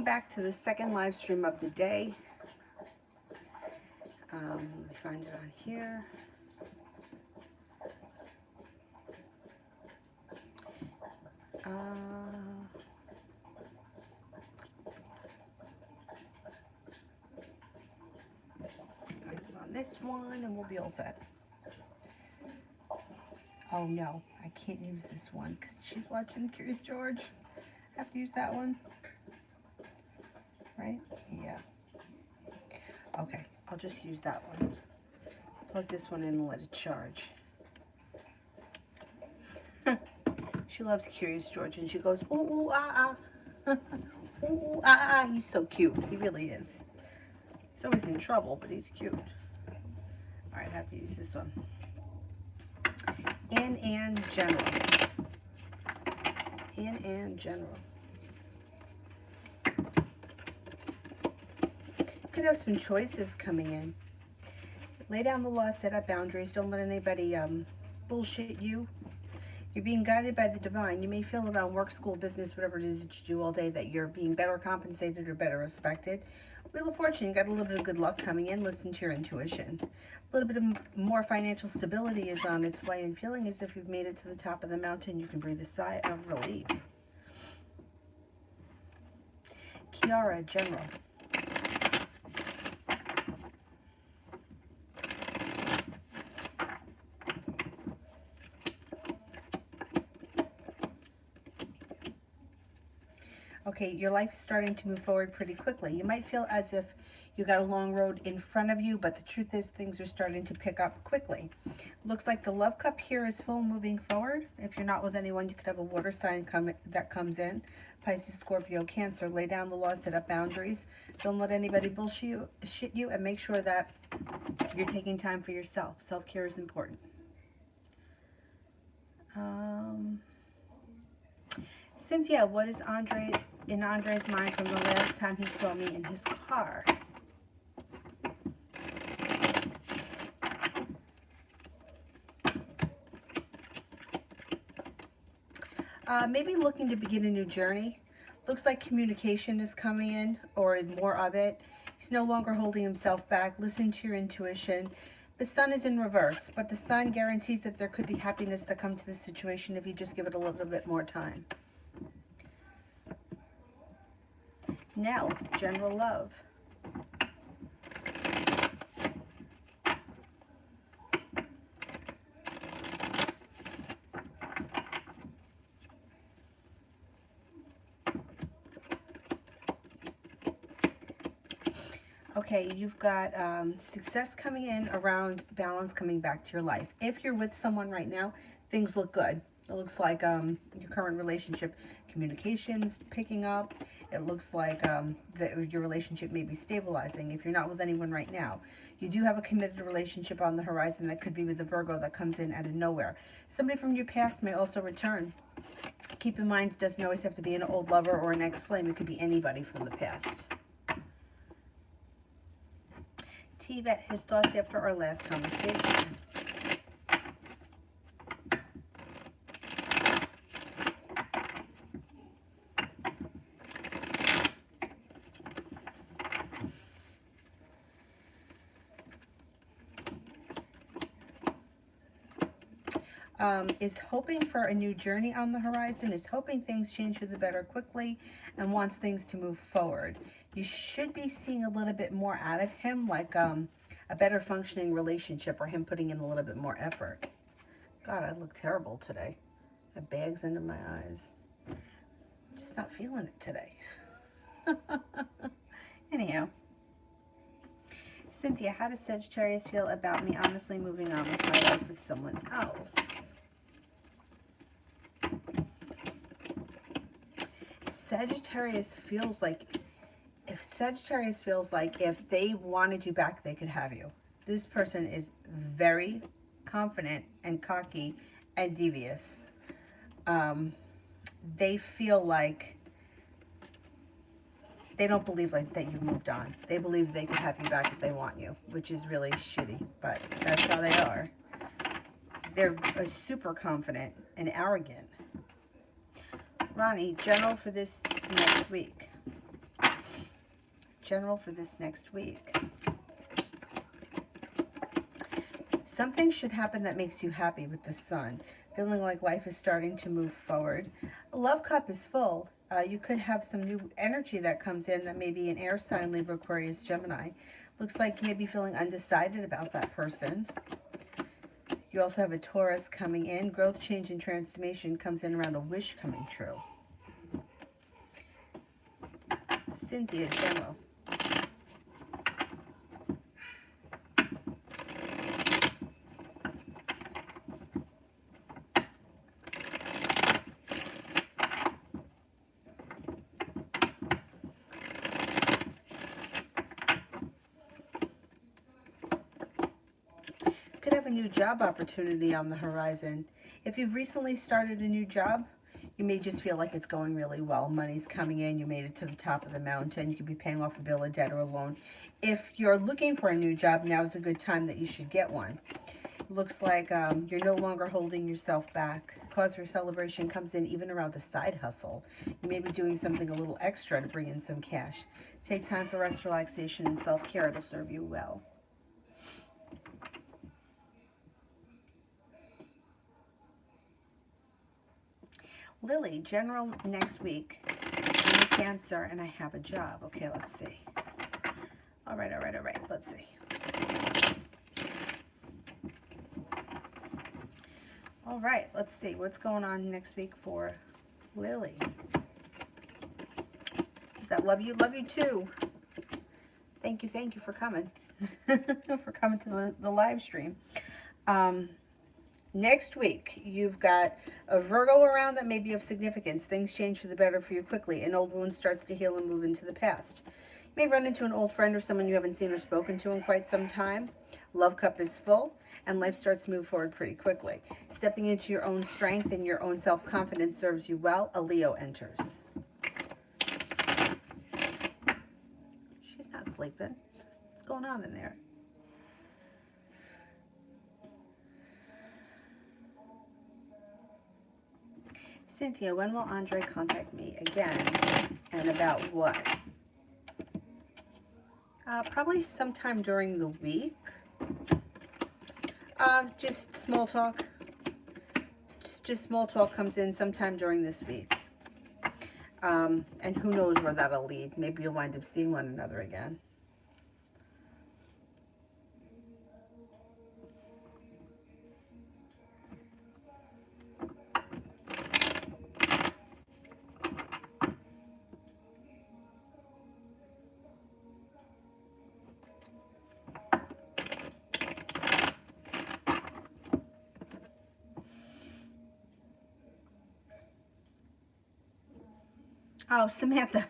Welcome back to the second live stream of the day. Let me find it on here. Find it on this one and we'll be all set. Oh no, I can't use this one because she's watching Curious George. I have to use that one. Right? Yeah. Okay, I'll just use that one. Plug this one in and let it charge. She loves Curious George and she goes, ooh, ooh, ah, ah. Ooh, ooh, ah, ah. He's so cute. He really is. He's always in trouble, but he's cute. All right, I have to use this one. In and general. In and general. Could have some choices coming in. Lay down the law, set up boundaries. Don't let anybody bullshit you. You're being guided by the divine. You may feel around work, school, business, whatever it is that you do all day that you're being better compensated or better respected. Wheel of Fortune, you got a little bit of good luck coming in. Listen to your intuition. A little bit of more financial stability is on its way, and feeling as if you've made it to the top of the mountain, you can breathe a sigh of relief. Kiara, general. Okay, your life is starting to move forward pretty quickly. You might feel as if you got a long road in front of you, but the truth is things are starting to pick up quickly. Looks like the love cup here is full moving forward. If you're not with anyone, you could have a water sign that comes in. Pisces, Scorpio, Cancer. Lay down the law, set up boundaries. Don't let anybody bullshit you, and make sure that you're taking time for yourself. Self-care is important. Cynthia, what is in Andre's mind from the last time he saw me in his car? Maybe looking to begin a new journey. Looks like communication is coming in, or more of it. He's no longer holding himself back. Listen to your intuition. The sun is in reverse, but the sun guarantees that there could be happiness that comes to this situation if you just give it a little bit more time. Now, general love. Okay, you've got success coming in around balance coming back to your life. If you're with someone right now, things look good. It looks like your current relationship communications picking up. It looks like your relationship may be stabilizing. If you're not with anyone right now, you do have a committed relationship on the horizon that could be with a Virgo that comes in out of nowhere. Somebody from your past may also return. Keep in mind, it doesn't always have to be an old lover or an ex-flame. It could be anybody from the past. T-Vet, his thoughts after our last conversation. Is hoping for a new journey on the horizon, is hoping things change for the better quickly, and wants things to move forward. You should be seeing a little bit more out of him, like a better functioning relationship, or him putting in a little bit more effort. God, I look terrible today. I have bags under my eyes. Just not feeling it today. Anyhow. Cynthia, how does Sagittarius feel about me honestly moving on with my life with someone else? Sagittarius feels like if they wanted you back, they could have you. This person is very confident and cocky and devious. They feel like they don't believe that you've moved on. They believe they could have you back if they want you, which is really shitty, but that's how they are. They're super confident and arrogant. Ronnie, general for this next week. general for this next week. Something should happen that makes you happy with the Sun. Feeling like life is starting to move forward. A love cup is full. You could have some new energy that comes in that may be an air sign, Libra, Aquarius, Gemini. Looks like you may be feeling undecided about that person. You also have a Taurus coming in. Growth, change, and transformation comes in around a wish coming true. Cynthia, general. Could have a new job opportunity on the horizon. If you've recently started a new job, you may just feel like it's going really well. Money's coming in. You made it to the top of the mountain. You could be paying off a bill, a debt, or a loan. If you're looking for a new job, now's a good time that you should get one. Looks like you're no longer holding yourself back. Cause for celebration comes in even around a side hustle. You may be doing something a little extra to bring in some cash. Take time for rest, relaxation, and self-care. It'll serve you well. Lily, general next week. I'm a Cancer and I have a job. Okay, let's see. All right. Let's see. All right, let's see what's going on next week for Lily. Is that love you? Love you too. Thank you for coming. For coming to the live stream. Next week, you've got a Virgo around that may be of significance. Things change for the better for you quickly. An old wound starts to heal and move into the past. You may run into an old friend or someone you haven't seen or spoken to in quite some time. Love cup is full, and life starts to move forward pretty quickly. Stepping into your own strength and your own self-confidence serves you well. A Leo enters. She's not sleeping. What's going on in there? Cynthia, when will Andre contact me again? And about what? Probably sometime during the week. Just small talk. Just small talk comes in sometime during this week. And who knows where that'll lead. Maybe you'll wind up seeing one another again. Oh, Samantha,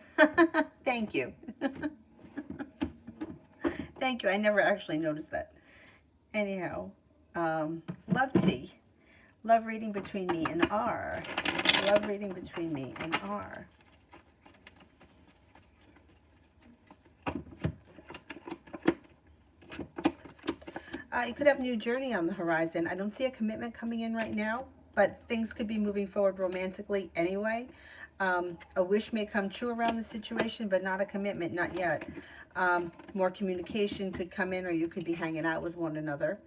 thank you. Thank you. I never actually noticed that. Anyhow, love tea. Love reading between me and R. Love reading between me and R. You could have a new journey on the horizon. I don't see a commitment coming in right now, but things could be moving forward romantically anyway. A wish may come true around the situation, but not a commitment, not yet. More communication could come in, or you could be hanging out with one another.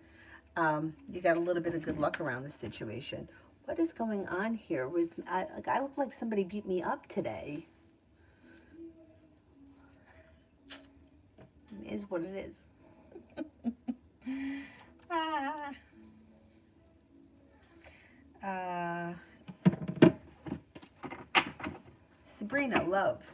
You got a little bit of good luck around the situation. What is going on here? I look like somebody beat me up today. It is what it is. Sabrina, love.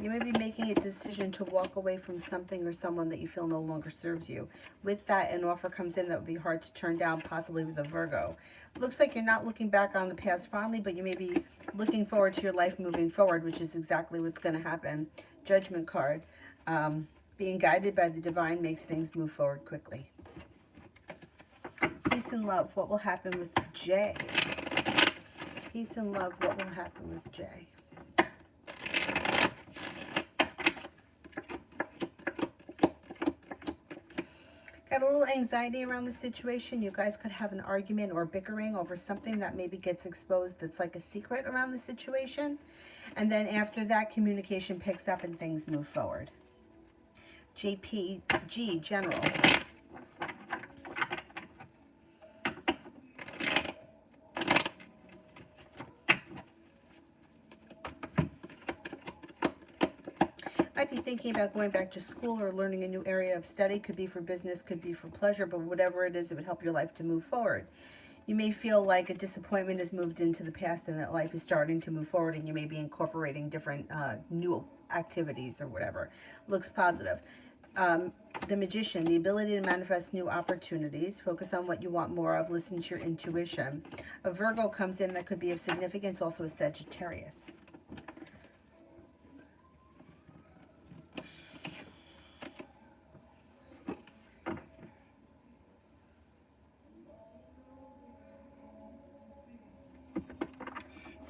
You may be making a decision to walk away from something or someone that you feel no longer serves you. With that, an offer comes in that would be hard to turn down, possibly with a Virgo. Looks like you're not looking back on the past fondly, but you may be looking forward to your life moving forward, which is exactly what's going to happen. Judgment card. Being guided by the divine makes things move forward quickly. Peace and love. What will happen with Jay? Peace and love. What will happen with Jay? Got a little anxiety around the situation. You guys could have an argument or bickering over something that maybe gets exposed that's like a secret around the situation. And then after that, communication picks up and things move forward. JPG, General. Might be thinking about going back to school or learning a new area of study. Could be for business, could be for pleasure, but whatever it is, it would help your life to move forward. You may feel like a disappointment has moved into the past and that life is starting to move forward, and you may be incorporating different new activities or whatever. Looks positive. The Magician, the ability to manifest new opportunities. Focus on what you want more of. Listen to your intuition. A Virgo comes in that could be of significance, also a Sagittarius.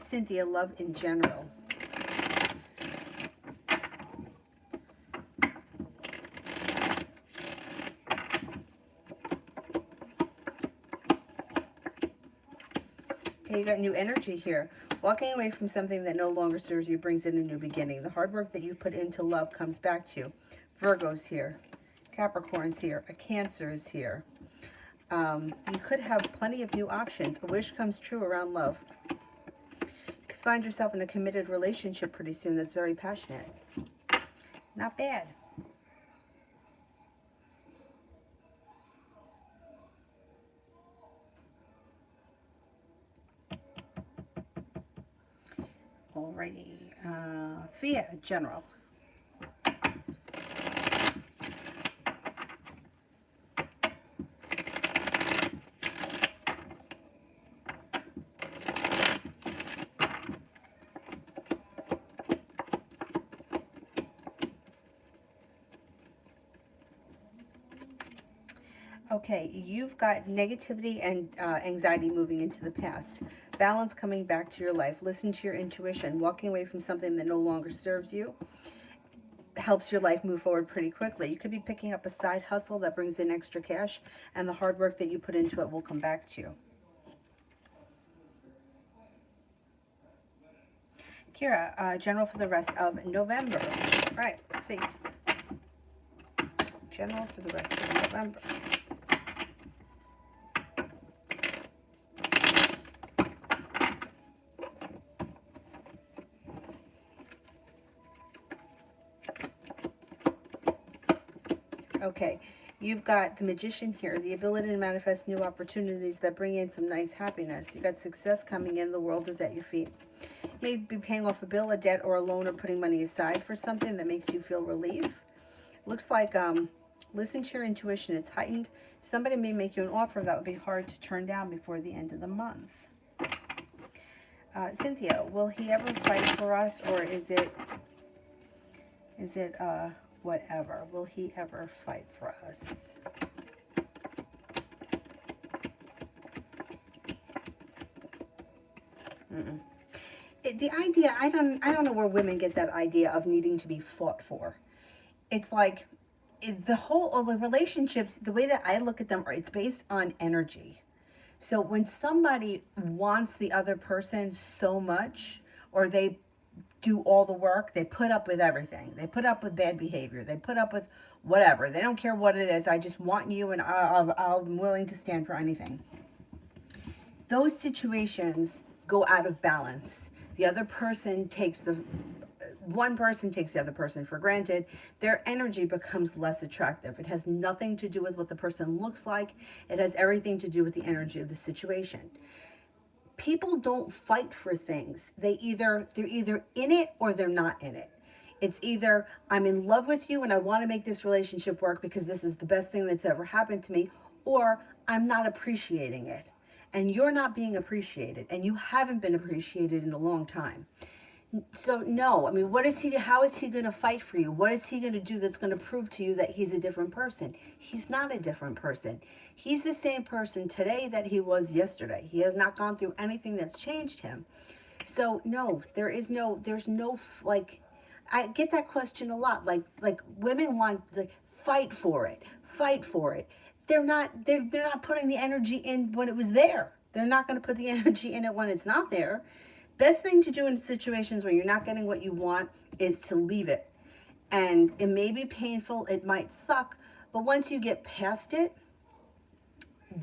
Cynthia, love in general. Okay, you got new energy here. Walking away from something that no longer serves you brings in a new beginning. The hard work that you put into love comes back to you. Virgo's here. Capricorn's here. A Cancer is here. You could have plenty of new options. A wish comes true around love. Find yourself in a committed relationship pretty soon that's very passionate. Not bad. Alrighty. Fia, General. Okay, you've got negativity and anxiety moving into the past. Balance coming back to your life. Listen to your intuition. Walking away from something that no longer serves you helps your life move forward pretty quickly. You could be picking up a side hustle that brings in extra cash, and the hard work that you put into it will come back to you. Kira, General for the rest of November. All right, let's see. General for the rest of November. Okay, you've got the Magician here, the ability to manifest new opportunities that bring in some nice happiness. You've got success coming in, the world is at your feet. You may be paying off a bill, a debt, or a loan, or putting money aside for something that makes you feel relief. Looks like, listen to your intuition, it's heightened. Somebody may make you an offer that would be hard to turn down before the end of the month. Cynthia, will he ever fight for us, or is it whatever? Will he ever fight for us? The idea, I don't know where women get that idea of needing to be fought for. It's like the relationships, the way that I look at them, it's based on energy. So when somebody wants the other person so much, or they do all the work, they put up with everything. They put up with bad behavior. They put up with whatever. They don't care what it is. I just want you, and I'm willing to stand for anything. Those situations go out of balance. The other person one person takes the other person for granted. Their energy becomes less attractive. It has nothing to do with what the person looks like. It has everything to do with the energy of the situation. People don't fight for things. They're either in it or they're not in it. It's either I'm in love with you and I want to make this relationship work because this is the best thing that's ever happened to me, or I'm not appreciating it. And you're not being appreciated, and you haven't been appreciated in a long time. So no, I mean, how is he going to fight for you? What is he going to do that's going to prove to you that he's a different person? He's not a different person. He's the same person today that he was yesterday. He has not gone through anything that's changed him. So no, there's no, like, I get that question a lot. Like women want, like, fight for it. they're not putting the energy in when it was there. They're not going to put the energy in it when it's not there. Best thing to do in situations where you're not getting what you want is to leave it. And it may be painful, it might suck, but once you get past it,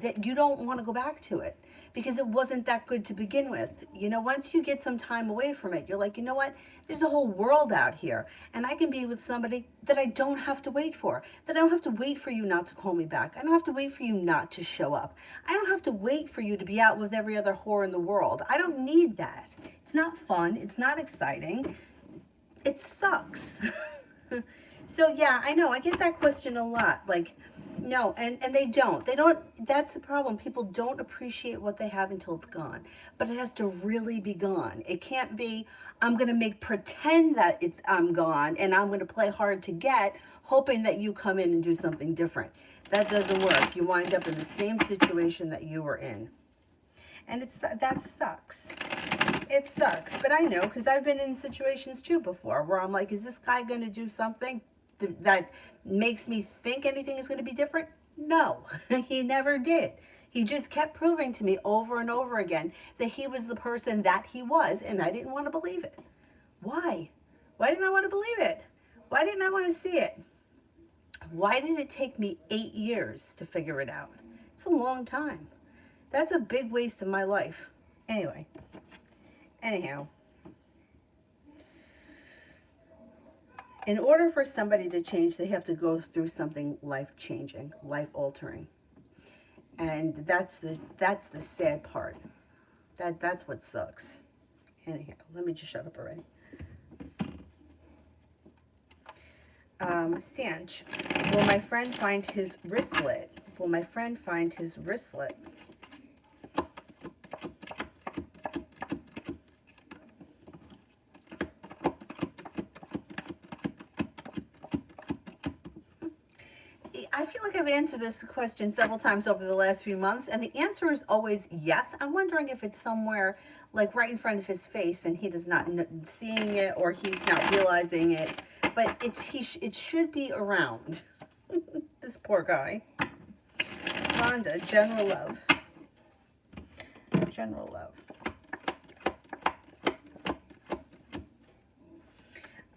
that you don't want to go back to it because it wasn't that good to begin with. You know, once you get some time away from it, you're like, you know what? There's a whole world out here, and I can be with somebody that I don't have to wait for. That I don't have to wait for you not to call me back. I don't have to wait for you not to show up. I don't have to wait for you to be out with every other whore in the world. I don't need that. It's not fun. It's not exciting. It sucks. So yeah, I know, I get that question a lot. Like, no, and they don't. That's the problem. People don't appreciate what they have until it's gone. But it has to really be gone. It can't be, I'm going to pretend that I'm gone and I'm going to play hard to get, hoping that you come in and do something different. That doesn't work. You wind up in the same situation that you were in. And that sucks. It sucks. But I know, because I've been in situations too before where I'm like, is this guy going to do something that makes me think anything is going to be different? No, he never did. He just kept proving to me over and over again that he was the person that he was, and I didn't want to believe it. Why? Why didn't I want to believe it? Why didn't I want to see it? Why did it take me 8 years to figure it out? It's a long time. That's a big waste of my life. Anyhow. In order for somebody to change, they have to go through something life-changing, life-altering. And that's the sad part. That's what sucks. Anyhow, let me just shut up already. Sanch, will my friend find his wristlet? Will my friend find his wristlet? I feel like I've answered this question several times over the last few months, and the answer is always yes. I'm wondering if it's somewhere like right in front of his face and he does not seeing it, or he's not realizing it, but it should be around. This poor guy. Rhonda, general love. General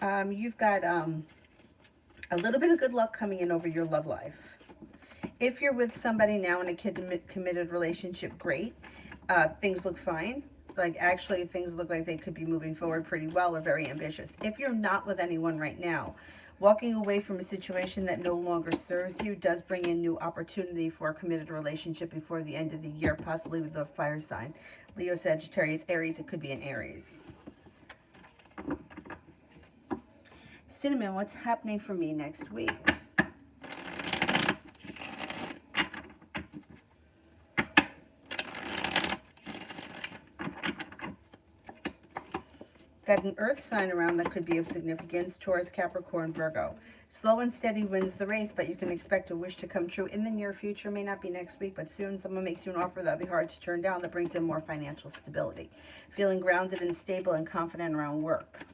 love. You've got a little bit of good luck coming in over your love life. If you're with somebody now in a committed relationship, great. Things look fine. Like, actually, things look like they could be moving forward pretty well or very ambitious. If you're not with anyone right now, walking away from a situation that no longer serves you does bring in new opportunity for a committed relationship before the end of the year, possibly with a fire sign. Leo, Sagittarius, Aries. It could be an Aries. Cinnamon, what's happening for me next week? Got an earth sign around that could be of significance. Taurus, Capricorn, Virgo. Slow and steady wins the race, but you can expect a wish to come true in the near future. May not be next week, but soon. Someone makes you an offer that'll be hard to turn down that brings in more financial stability. Feeling grounded and stable and confident around work.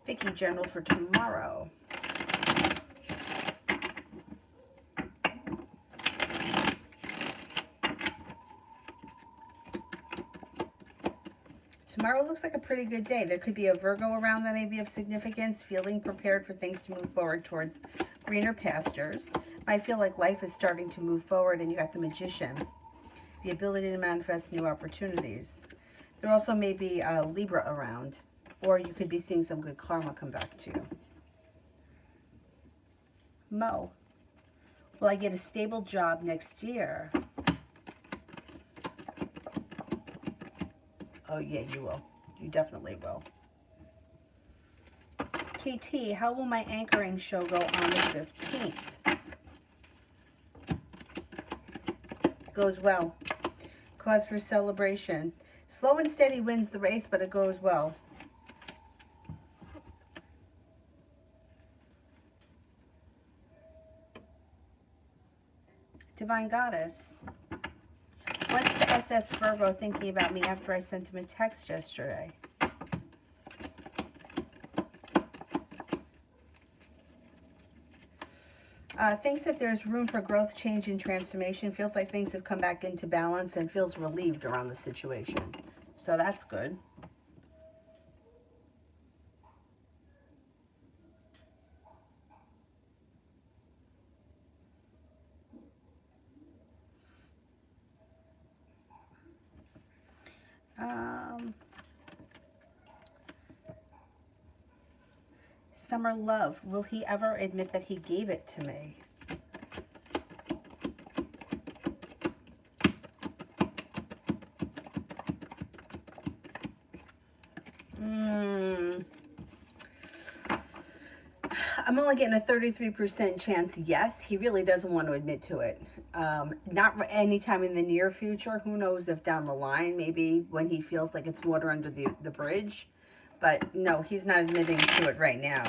Vicky, general for tomorrow. Tomorrow looks like a pretty good day. There could be a Virgo around that may be of significance. Feeling prepared for things to move forward towards greener pastures. Might feel like life is starting to move forward, and you got the Magician. The ability to manifest new opportunities. There also may be a Libra around. Or you could be seeing some good karma come back to you. Mo, will I get a stable job next year? Oh yeah, you will. You definitely will. KT, how will my anchoring show go on the 15th? Goes well. Cause for celebration. Slow and steady wins the race, but it goes well. Divine Goddess, what's the SS Virgo thinking about me after I sent him a text yesterday? Thinks that there's room for growth, change, and transformation. Feels like things have come back into balance and feels relieved around the situation. So that's good. Summer love. Will he ever admit that he gave it to me? I'm only getting a 33% chance yes. He really doesn't want to admit to it. Not anytime in the near future. Who knows if down the line, maybe when he feels like it's water under the bridge. But no, he's not admitting to it right now.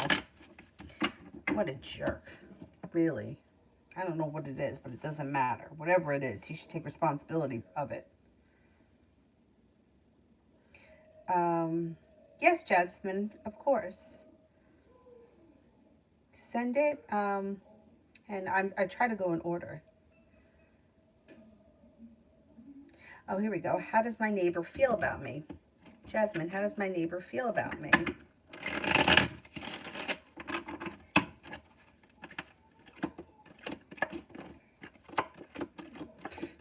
What a jerk. Really. I don't know what it is, but it doesn't matter. Whatever it is, he should take responsibility of it. Yes, Jasmine, of course. Send it, and I try to go in order. Oh, here we go. How does my neighbor feel about me? Jasmine, how does my neighbor feel about me?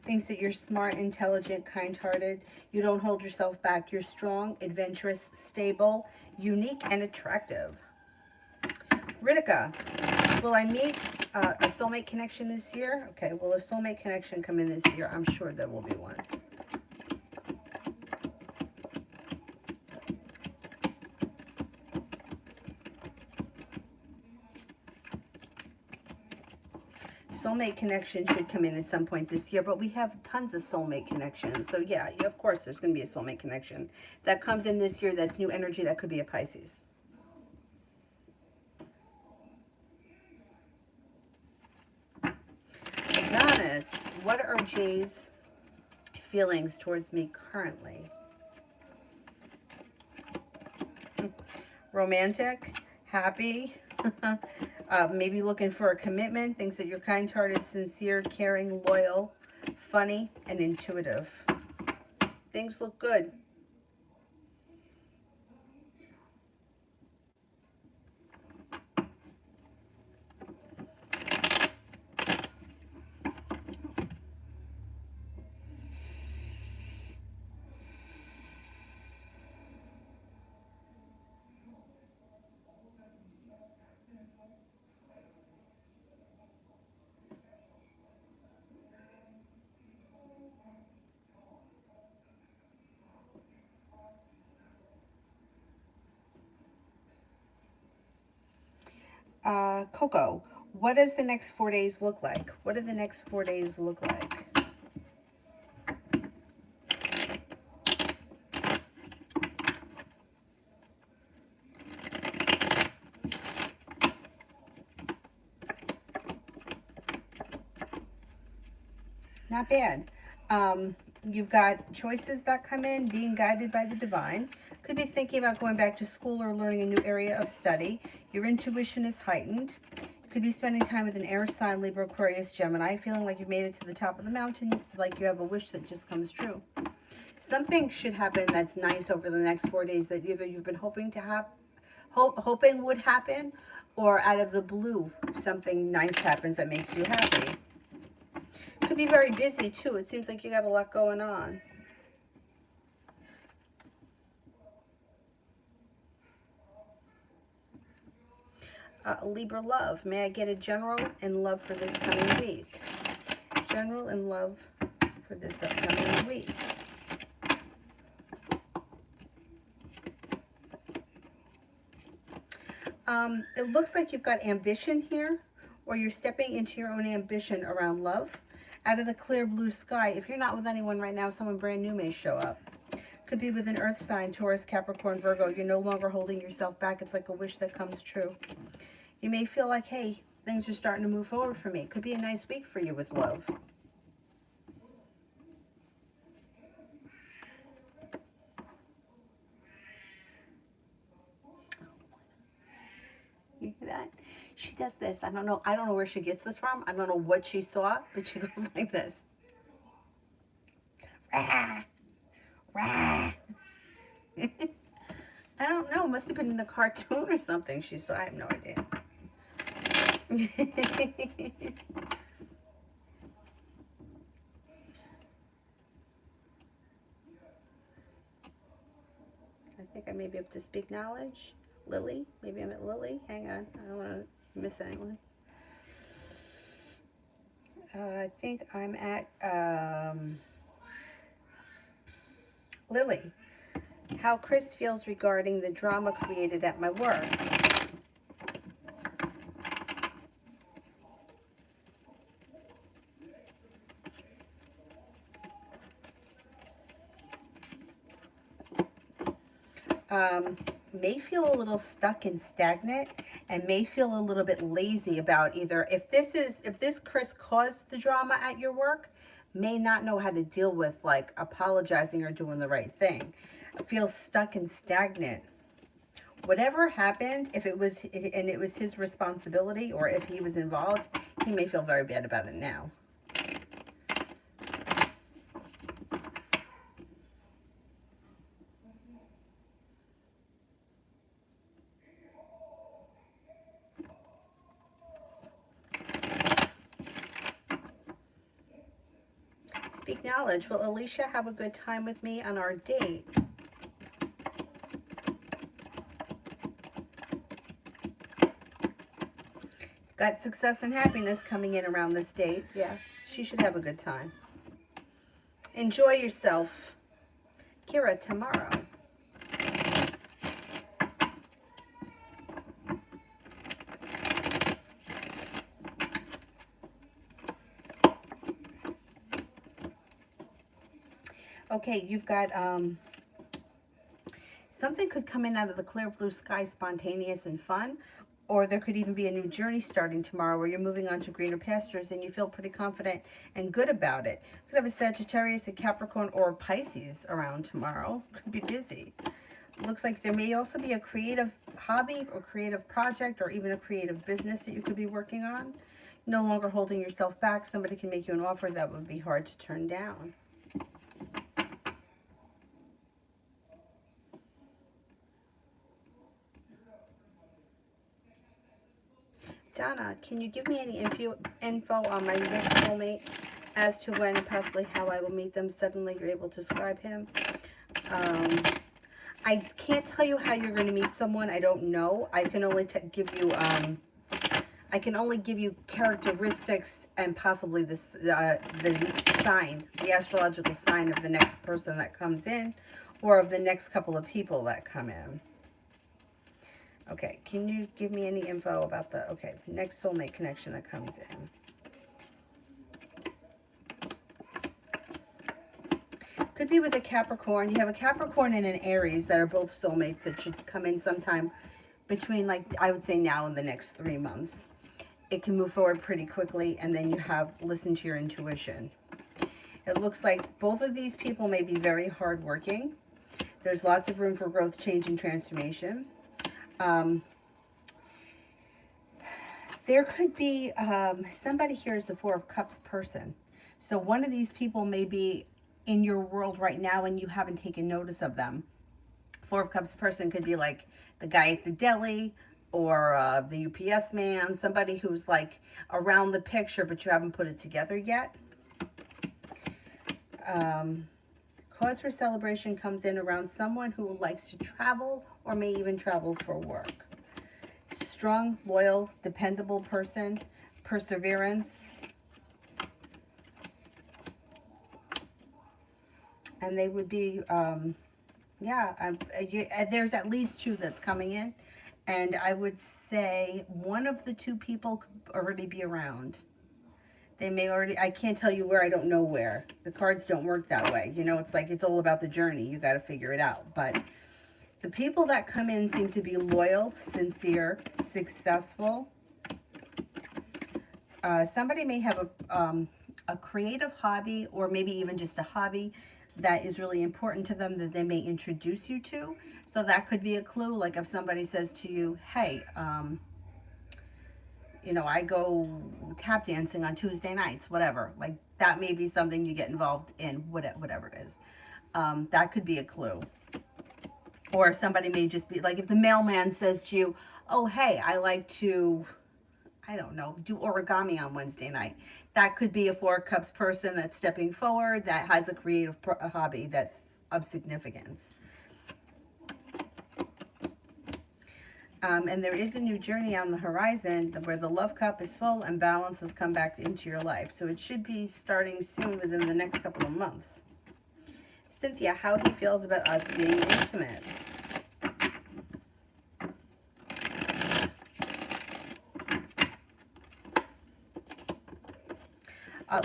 Thinks that you're smart, intelligent, kind-hearted. You don't hold yourself back. You're strong, adventurous, stable, unique, and attractive. Ritika, will I meet a soulmate connection this year? Okay, will a soulmate connection come in this year? I'm sure there will be one. Soulmate connection should come in at some point this year, but we have tons of soulmate connections. So yeah, of course there's going to be a soulmate connection. That comes in this year, that's new energy, that could be a Pisces. Adonis, what are Jay's feelings towards me currently? Romantic, happy, maybe looking for a commitment, thinks that you're kind-hearted, sincere, caring, loyal, funny, and intuitive. Things look good. Coco, what does the next 4 days look like? What do the next 4 days look like? Not bad. You've got choices that come in, being guided by the divine. Could be thinking about going back to school or learning a new area of study. Your intuition is heightened. Could be spending time with an air sign, Libra, Aquarius, Gemini, feeling like you've made it to the top of the mountain, like you have a wish that just comes true. Something should happen that's nice over the next 4 days that either you've been hoping to have, hoping would happen, or out of the blue, something nice happens that makes you happy. Could be very busy too. It seems like you got a lot going on. Libra love. May I get a general and love for this coming week? General and love for this upcoming week. It looks like you've got ambition here, or you're stepping into your own ambition around love. Out of the clear blue sky, if you're not with anyone right now, someone brand new may show up. Could be with an earth sign, Taurus, Capricorn, Virgo. You're no longer holding yourself back. It's like a wish that comes true. You may feel like, hey, things are starting to move forward for me. Could be a nice week for you with love. You hear that? She does this. I don't know where she gets this from. I don't know what she saw, but she goes like this. Rah, rah. I don't know. Must have been in a cartoon or something she saw. I have no idea. I think I may be up to speak knowledge. Lily. Maybe I'm at Lily. Hang on. I don't want to miss anyone. I think I'm at Lily. How Chris feels regarding the drama created at my work. May feel a little stuck and stagnant, and may feel a little bit lazy about either if this Chris caused the drama at your work, may not know how to deal with like apologizing or doing the right thing. Feels stuck and stagnant. Whatever happened, if it was his responsibility or if he was involved, he may feel very bad about it now. Speak knowledge. Will Alicia have a good time with me on our date? Got success and happiness coming in around this date. Yeah, she should have a good time. Enjoy yourself. Kira, tomorrow. Okay, you've got something could come in out of the clear blue sky, spontaneous and fun, or there could even be a new journey starting tomorrow where you're moving on to greener pastures and you feel pretty confident and good about it. You could have a Sagittarius, a Capricorn, or a Pisces around tomorrow. Could be busy. Looks like there may also be a creative hobby or creative project or even a creative business that you could be working on. No longer holding yourself back. Somebody can make you an offer that would be hard to turn down. Donna, can you give me any info on my next soulmate as to when and possibly how I will meet them? Suddenly you're able to describe him. I can't tell you how you're going to meet someone. I don't know. I can only give you characteristics and possibly the sign, the astrological sign of the next person that comes in, or of the next couple of people that come in. Okay, can you give me any info about the next soulmate connection that comes in? Could be with a Capricorn. You have a Capricorn and an Aries that are both soulmates that should come in sometime between, like, I would say now and the next 3 months. It can move forward pretty quickly, and then you have listen to your intuition. It looks like both of these people may be very hardworking. There's lots of room for growth, change, and transformation. There could be somebody here is the Four of Cups person. So one of these people may be in your world right now and you haven't taken notice of them. Four of Cups person could be like the guy at the deli or the UPS man, somebody who's like around the picture but you haven't put it together yet. Cause for celebration comes in around someone who likes to travel or may even travel for work. Strong, loyal, dependable person, perseverance. And they would be, there's at least 2 that's coming in. And I would say one of the 2 people could already be around. They may already, I can't tell you where, I don't know where. The cards don't work that way. You know, it's like it's all about the journey. You got to figure it out. But the people that come in seem to be loyal, sincere, successful. Somebody may have a creative hobby or maybe even just a hobby that is really important to them that they may introduce you to. So that could be a clue. Like if somebody says to you, hey, You know, I go tap dancing on Tuesday nights, whatever. Like, that may be something you get involved in, whatever it is. That could be a clue. Or somebody may just be, like, if the mailman says to you, oh, hey, I like to, I don't know, do origami on Wednesday night. That could be a Four of Cups person that's stepping forward, that has a creative hobby that's of significance. And there is a new journey on the horizon where the love cup is full and balance has come back into your life. So it should be starting soon, within the next couple of months. Cynthia, how he feels about us being intimate.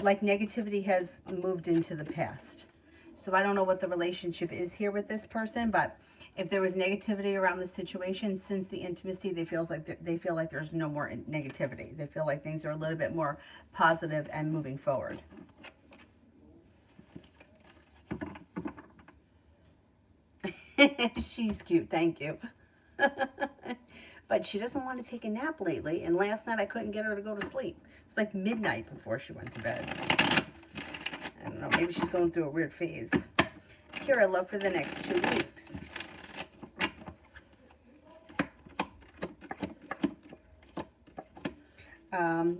Like negativity has moved into the past. So I don't know what the relationship is here with this person, but if there was negativity around the situation since the intimacy, they feel like there's no more negativity. They feel like things are a little bit more positive and moving forward. She's cute, thank you. But she doesn't want to take a nap lately, and last night I couldn't get her to go to sleep. It's like midnight before she went to bed. I don't know, maybe she's going through a weird phase. Kira, love for the next 2 weeks.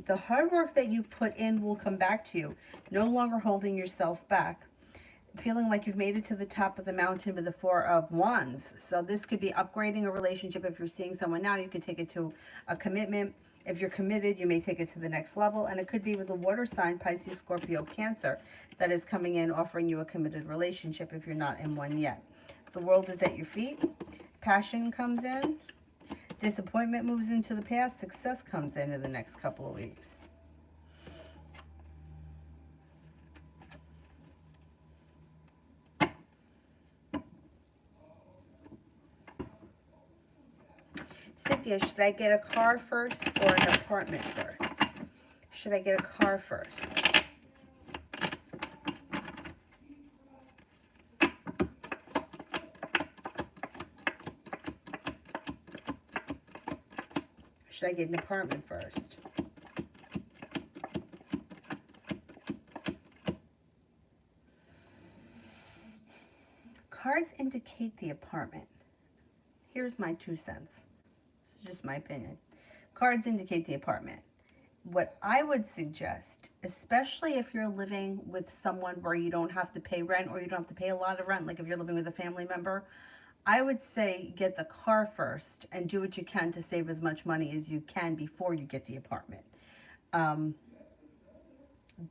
The hard work that you put in will come back to you. No longer holding yourself back. Feeling like you've made it to the top of the mountain with the Four of Wands. So this could be upgrading a relationship. If you're seeing someone now, you could take it to a commitment. If you're committed, you may take it to the next level. And it could be with a water sign, Pisces, Scorpio, Cancer, that is coming in, offering you a committed relationship if you're not in one yet. The world is at your feet. Passion comes in. Disappointment moves into the past. Success comes in the next couple of weeks. Cynthia, should I get a car first or an apartment first? Should I get a car first? Should I get an apartment first? Cards indicate the apartment. Here's my 2 cents. This is just my opinion. Cards indicate the apartment. What I would suggest, especially if you're living with someone where you don't have to pay rent or you don't have to pay a lot of rent, like if you're living with a family member, I would say get the car first and do what you can to save as much money as you can before you get the apartment.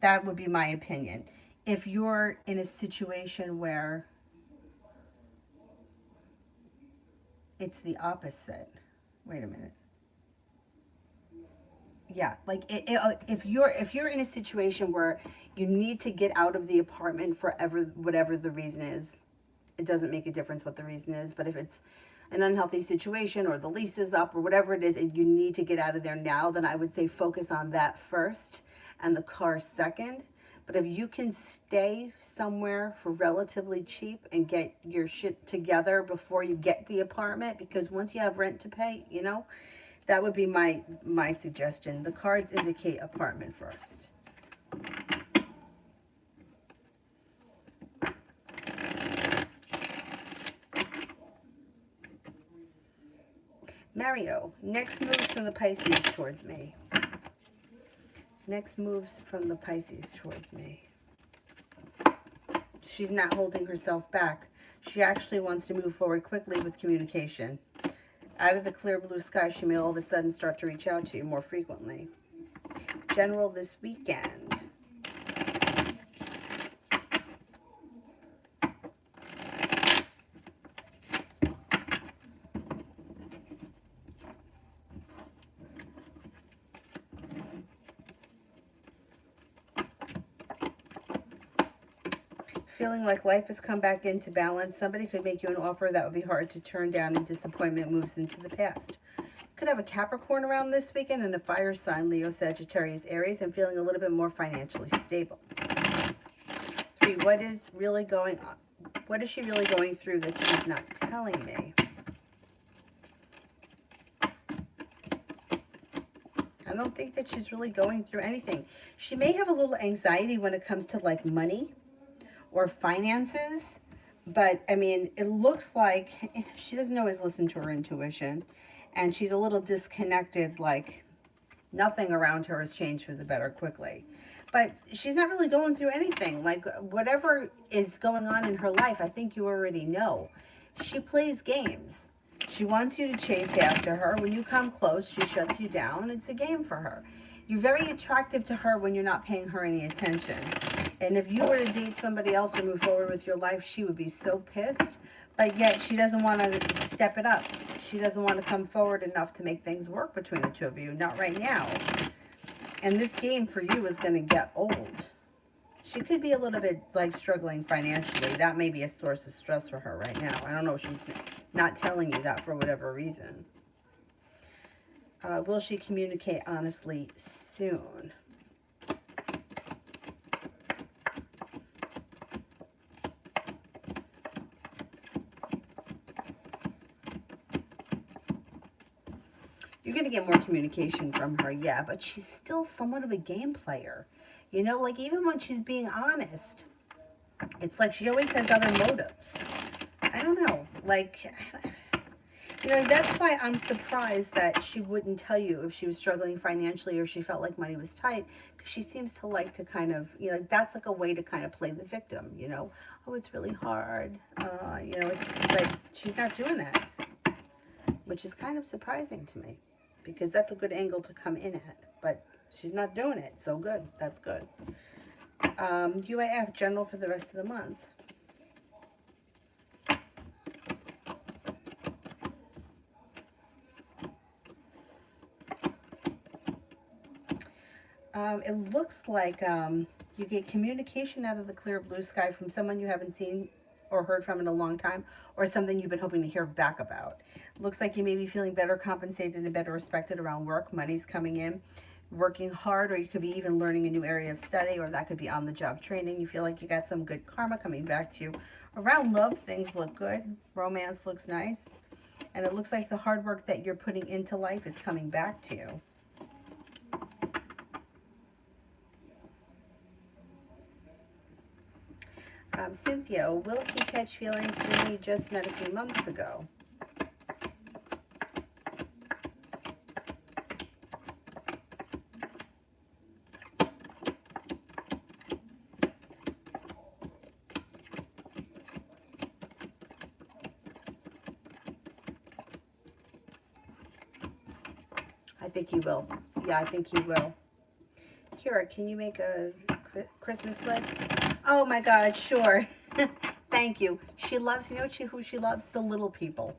That would be my opinion. If you're in a situation where it's the opposite. Wait a minute. Yeah, like if you're in a situation where you need to get out of the apartment forever, whatever the reason is, it doesn't make a difference what the reason is. But if it's an unhealthy situation or the lease is up or whatever it is, and you need to get out of there now, then I would say focus on that first and the car second. But if you can stay somewhere for relatively cheap and get your shit together before you get the apartment, because once you have rent to pay, you know, that would be my suggestion. The cards indicate apartment first. Mario, next moves from the Pisces towards me. Next moves from the Pisces towards me. She's not holding herself back. She actually wants to move forward quickly with communication. Out of the clear blue sky, she may all of a sudden start to reach out to you more frequently. General this weekend. Feeling like life has come back into balance. Somebody could make you an offer that would be hard to turn down, and disappointment moves into the past. Could have a Capricorn around this weekend and a fire sign, Leo, Sagittarius, Aries, and feeling a little bit more financially stable. 3, what is really going on? What is she really going through that she's not telling me? I I don't think that she's really going through anything. She may have a little anxiety when it comes to like money or finances. But, I mean, it looks like she doesn't always listen to her intuition. And she's a little disconnected, like nothing around her has changed for the better quickly. But she's not really going through anything. Like, whatever is going on in her life, I think you already know. She plays games. She wants you to chase after her. When you come close, she shuts you down. It's a game for her. You're very attractive to her when you're not paying her any attention. And if you were to date somebody else or move forward with your life, she would be so pissed. But yet she doesn't want to step it up. She doesn't want to come forward enough to make things work between the two of you. Not right now. And this game for you is going to get old. She could be a little bit like struggling financially. That may be a source of stress for her right now. I don't know if she's not telling you that for whatever reason. Will she communicate honestly soon? You're going to get more communication from her, yeah, but she's still somewhat of a game player. You know, like even when she's being honest, it's like she always has other motives. I don't know, like, you know, that's why I'm surprised that she wouldn't tell you if she was struggling financially or if she felt like money was tight, because she seems to like to kind of, you know, that's like a way to kind of play the victim, you know. Oh, it's really hard. You know, it's like she's not doing that, which is kind of surprising to me because that's a good angle to come in at, but she's not doing it. So good. That's good. UAF general for the rest of the month. It looks like you get communication out of the clear blue sky from someone you haven't seen or heard from in a long time, or something you've been hoping to hear back about. Looks like you may be feeling better compensated and better respected around work. Money's coming in, working hard, or you could be even learning a new area of study, or that could be on-the-job training. You feel like you got some good karma coming back to you. Around love, things look good. Romance looks nice. And it looks like the hard work that you're putting into life is coming back to you. Cynthia, will he catch feelings for me just met a few months ago? I think he will. Yeah, I think he will. Kira, can you make a Christmas list? Oh my God, sure. Thank you. She loves, you know who she loves? The little people.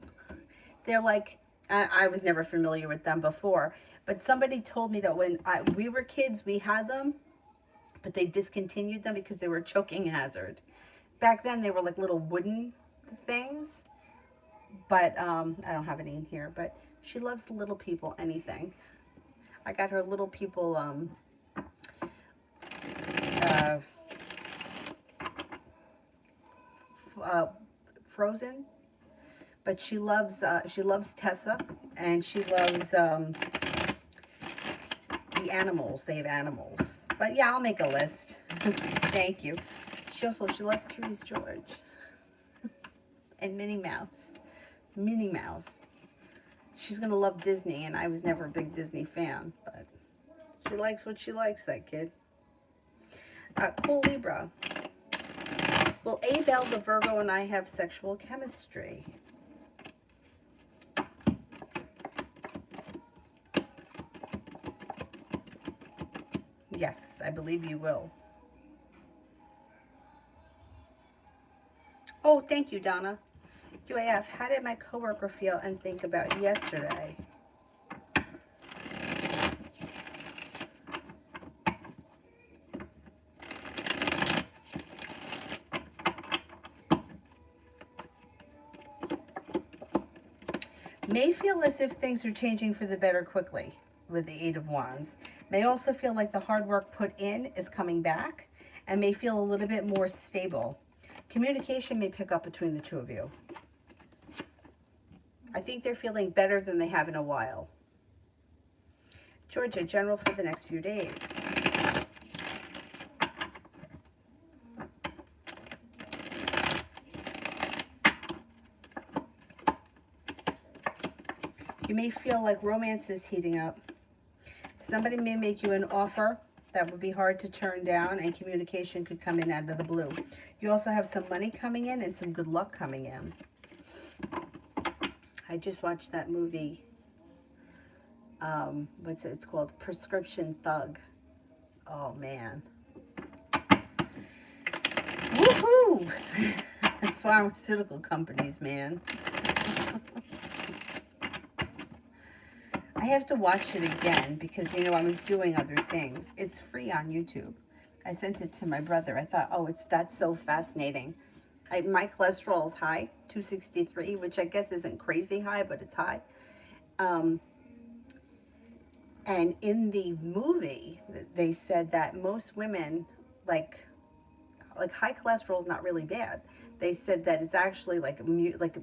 They're like, I was never familiar with them before, but somebody told me that when we were kids, we had them, but they discontinued them because they were a choking hazard. Back then, they were like little wooden things, but I don't have any in here, but she loves the little people, anything. I got her little people, Frozen, but she loves Tessa, and she loves the animals. They have animals, but yeah, I'll make a list. Thank you. She loves Curious George and Minnie Mouse. Minnie Mouse. She's gonna love Disney, and I was never a big Disney fan, but she likes what she likes. That kid. Cool Libra. Will Abel, the Virgo, and I have sexual chemistry? Yes, I believe you will. Oh, thank you, Donna. UAF, how did my coworker feel and think about yesterday? May feel as if things are changing for the better quickly with the Eight of Wands. May also feel like the hard work put in is coming back, and may feel a little bit more stable. Communication may pick up between the two of you. I think they're feeling better than they have in a while. Georgia, general for the next few days. You may feel like romance is heating up. Somebody may make you an offer that would be hard to turn down, and communication could come in out of the blue. You also have some money coming in and some good luck coming in. I just watched that movie. What's it? It's called Prescription Thug. Oh, man. Woohoo! Pharmaceutical companies, man. I have to watch it again because, you know, I was doing other things. It's free on YouTube. I sent it to my brother. I thought, oh, that's so fascinating. My cholesterol is high, 263, which I guess isn't crazy high, but it's high. And in the movie, they said that most women, like high cholesterol is not really bad. They said that it's actually like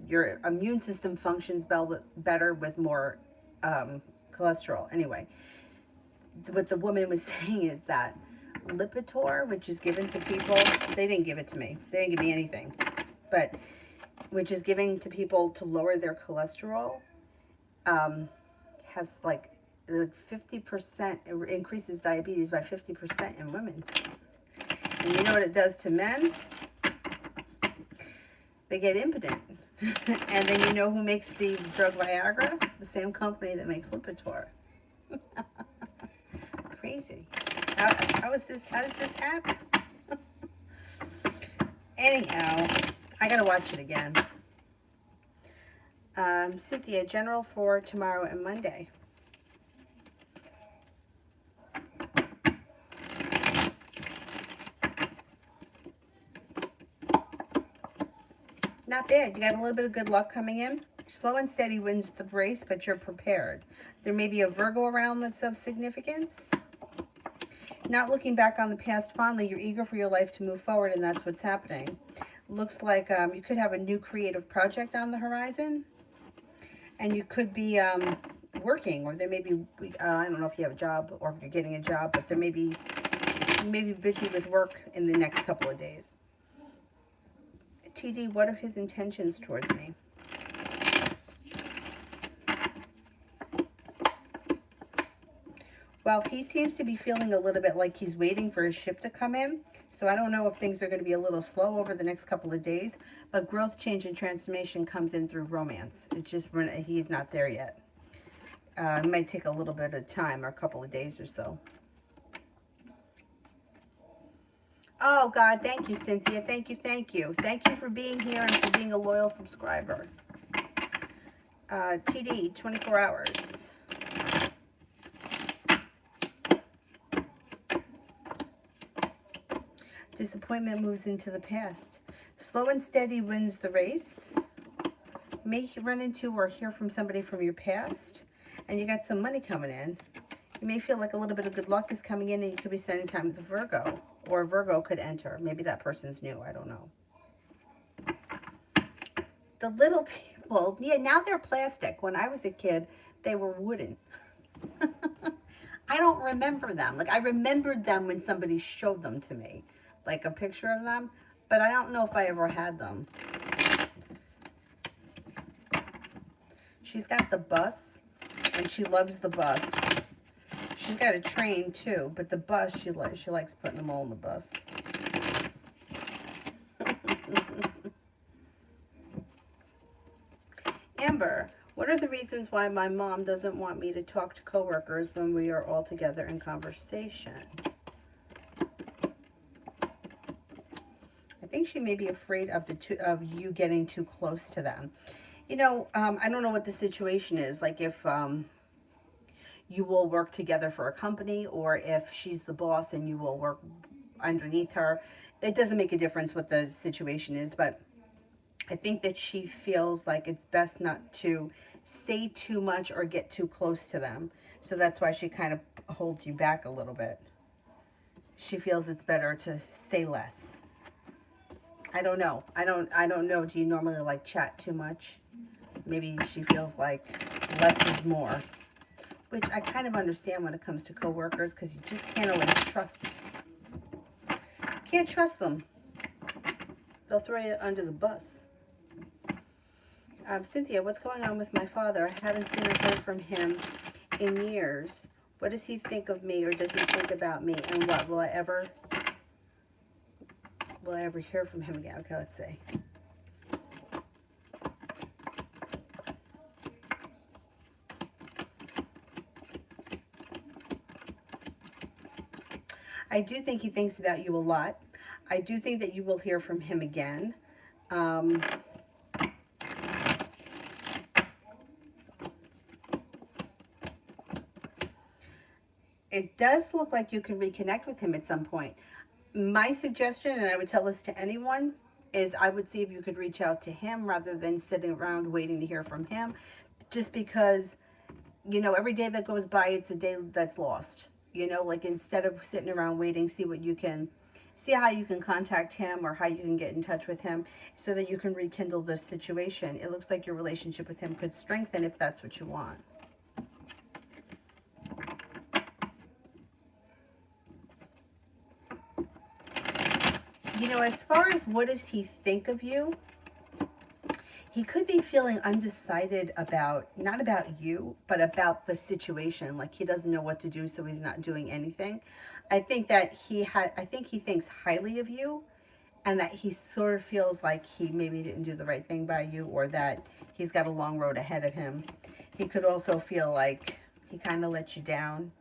your immune system functions better with more cholesterol. Anyway, what the woman was saying is that Lipitor, which is given to people, they didn't give it to me. They didn't give me anything, but which is given to people to lower their cholesterol, has like 50%, it increases diabetes by 50% in women. And you know what it does to men? They get impotent. And then you know who makes the drug Viagra? The same company that makes Lipitor. Crazy. How does this happen? Anyhow, I gotta watch it again. Cynthia, general for tomorrow and Monday. Not bad. You got a little bit of good luck coming in. Slow and steady wins the race, but you're prepared. There may be a Virgo around that's of significance. Not looking back on the past fondly, you're eager for your life to move forward, and that's what's happening. Looks like you could have a new creative project on the horizon, and you could be working, or there may be, I don't know if you have a job or if you're getting a job, but there may be, you may be busy with work in the next couple of days. TD, what are his intentions towards me? Well, he seems to be feeling a little bit like he's waiting for his ship to come in. So I don't know if things are going to be a little slow over the next couple of days. But growth, change, and transformation comes in through romance. It's just he's not there yet. It might take a little bit of time, or a couple of days or so. Oh, God, thank you, Cynthia. Thank you, thank you. Thank you for being here and for being a loyal subscriber. TD, 24 hours. Disappointment moves into the past. Slow and steady wins the race. May run into or hear from somebody from your past. And you got some money coming in. You may feel like a little bit of good luck is coming in, and you could be spending time with a Virgo. Or a Virgo could enter. Maybe that person's new. I don't know. The little people, yeah, now they're plastic. When I was a kid, they were wooden. I don't remember them. Like, I remembered them when somebody showed them to me. Like a picture of them. But I don't know if I ever had them. She's got the bus. And she loves the bus. She's got a train too, but the bus, she likes putting them all in the bus. Amber, what are the reasons why my mom doesn't want me to talk to coworkers when we are all together in conversation? I think she may be afraid of you getting too close to them. You know, I don't know what the situation is. Like if you will work together for a company, or if she's the boss and you will work underneath her. It doesn't make a difference what the situation is, but I think that she feels like it's best not to say too much or get too close to them. So that's why she kind of holds you back a little bit. She feels it's better to say less. I don't know. I don't know. Do you normally like chat too much? Maybe she feels like less is more. which I kind of understand when it comes to coworkers, because you just can't always trust. Can't trust them. They'll throw you under the bus. Cynthia, what's going on with my father? I haven't seen or heard from him in years. What does he think of me, or does he think about me? And what, will I ever hear from him again? Okay, let's see. I do think he thinks about you a lot. I do think that you will hear from him again. It does look like you can reconnect with him at some point. My suggestion, and I would tell this to anyone, is I would see if you could reach out to him rather than sitting around waiting to hear from him. Just because, you know, every day that goes by, it's a day that's lost. You know, like, instead of sitting around waiting, see how you can contact him or how you can get in touch with him so that you can rekindle this situation. It looks like your relationship with him could strengthen if that's what you want. You know, as far as what does he think of you, he could be feeling undecided about, not about you, but about the situation. Like, he doesn't know what to do, so he's not doing anything. I think that he thinks highly of you, and that he sort of feels like he maybe didn't do the right thing by you, or that he's got a long road ahead of him. He could also feel like he kind of let you down.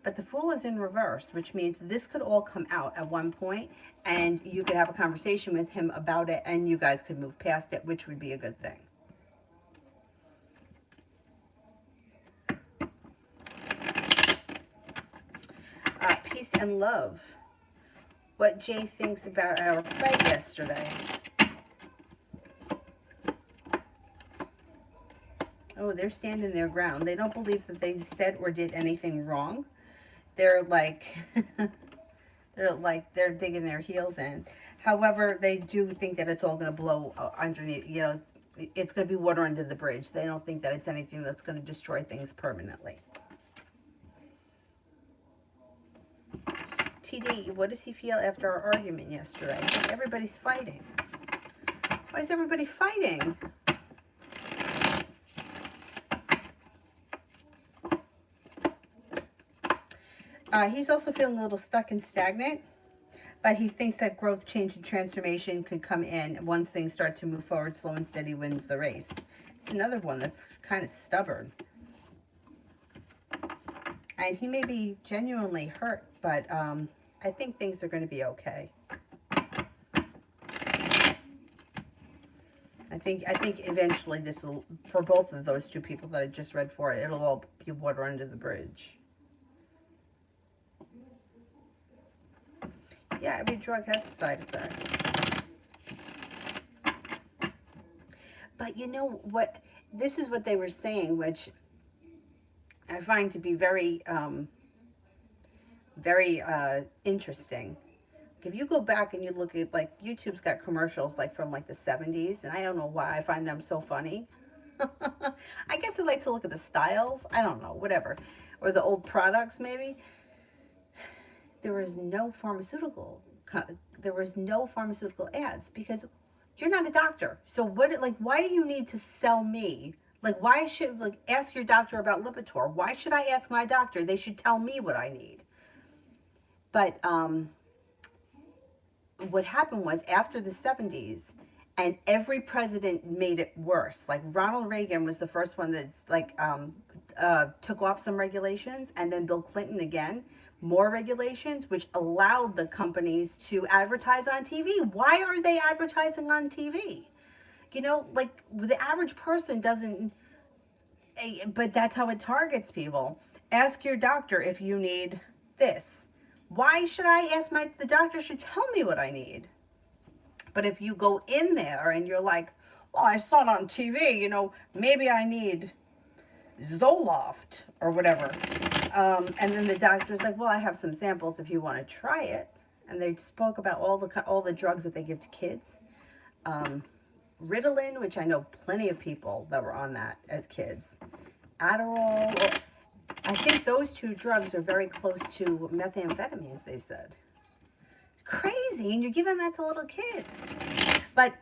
But the Fool is in reverse, which means this could all come out at one point, and you could have a conversation with him about it, and you guys could move past it, which would be a good thing. Peace and love. What Jay thinks about our fight yesterday. Oh, they're standing their ground. They don't believe that they said or did anything wrong. They're like, they're digging their heels in. However, they do think that it's all going to blow underneath, you know, it's going to be water under the bridge. They don't think that it's anything that's going to destroy things permanently. TD, what does he feel after our argument yesterday? Everybody's fighting. Why is everybody fighting? He's also feeling a little stuck and stagnant, but he thinks that growth, change, and transformation could come in once things start to move forward. Slow and steady wins the race. It's another one that's kind of stubborn. And he may be genuinely hurt, but I think things are going to be okay. I think eventually this will, for both of those two people that I just read for, it'll all be water under the bridge. Yeah, every drug has a side effect. But you know what? This is what they were saying, which I find to be very, very interesting. If you go back and you look at, like, YouTube's got commercials, like, from, like, the 70s, and I don't know why I find them so funny. I guess I like to look at the styles. I don't know, whatever. Or the old products, maybe. There was no pharmaceutical ads, because you're not a doctor. So what, like, why do you need to sell me? Like, why should, like, ask your doctor about Lipitor? Why should I ask my doctor? They should tell me what I need. But what happened was, after the 70s, and every president made it worse. Like, Ronald Reagan was the first one that, like, took off some regulations, and then Bill Clinton again, more regulations, which allowed the companies to advertise on TV. Why are they advertising on TV? You know, like, the average person doesn't, but that's how it targets people. Ask your doctor if you need this. Why should I ask the doctor should tell me what I need? But if you go in there and you're like, well, I saw it on TV, you know, maybe I need Zoloft or whatever. And then the doctor's like, well, I have some samples if you want to try it. And they spoke about all the drugs that they give to kids. Ritalin, which I know plenty of people that were on that as kids. Adderall. I think those two drugs are very close to methamphetamines, they said. Crazy, and you're giving that to little kids. But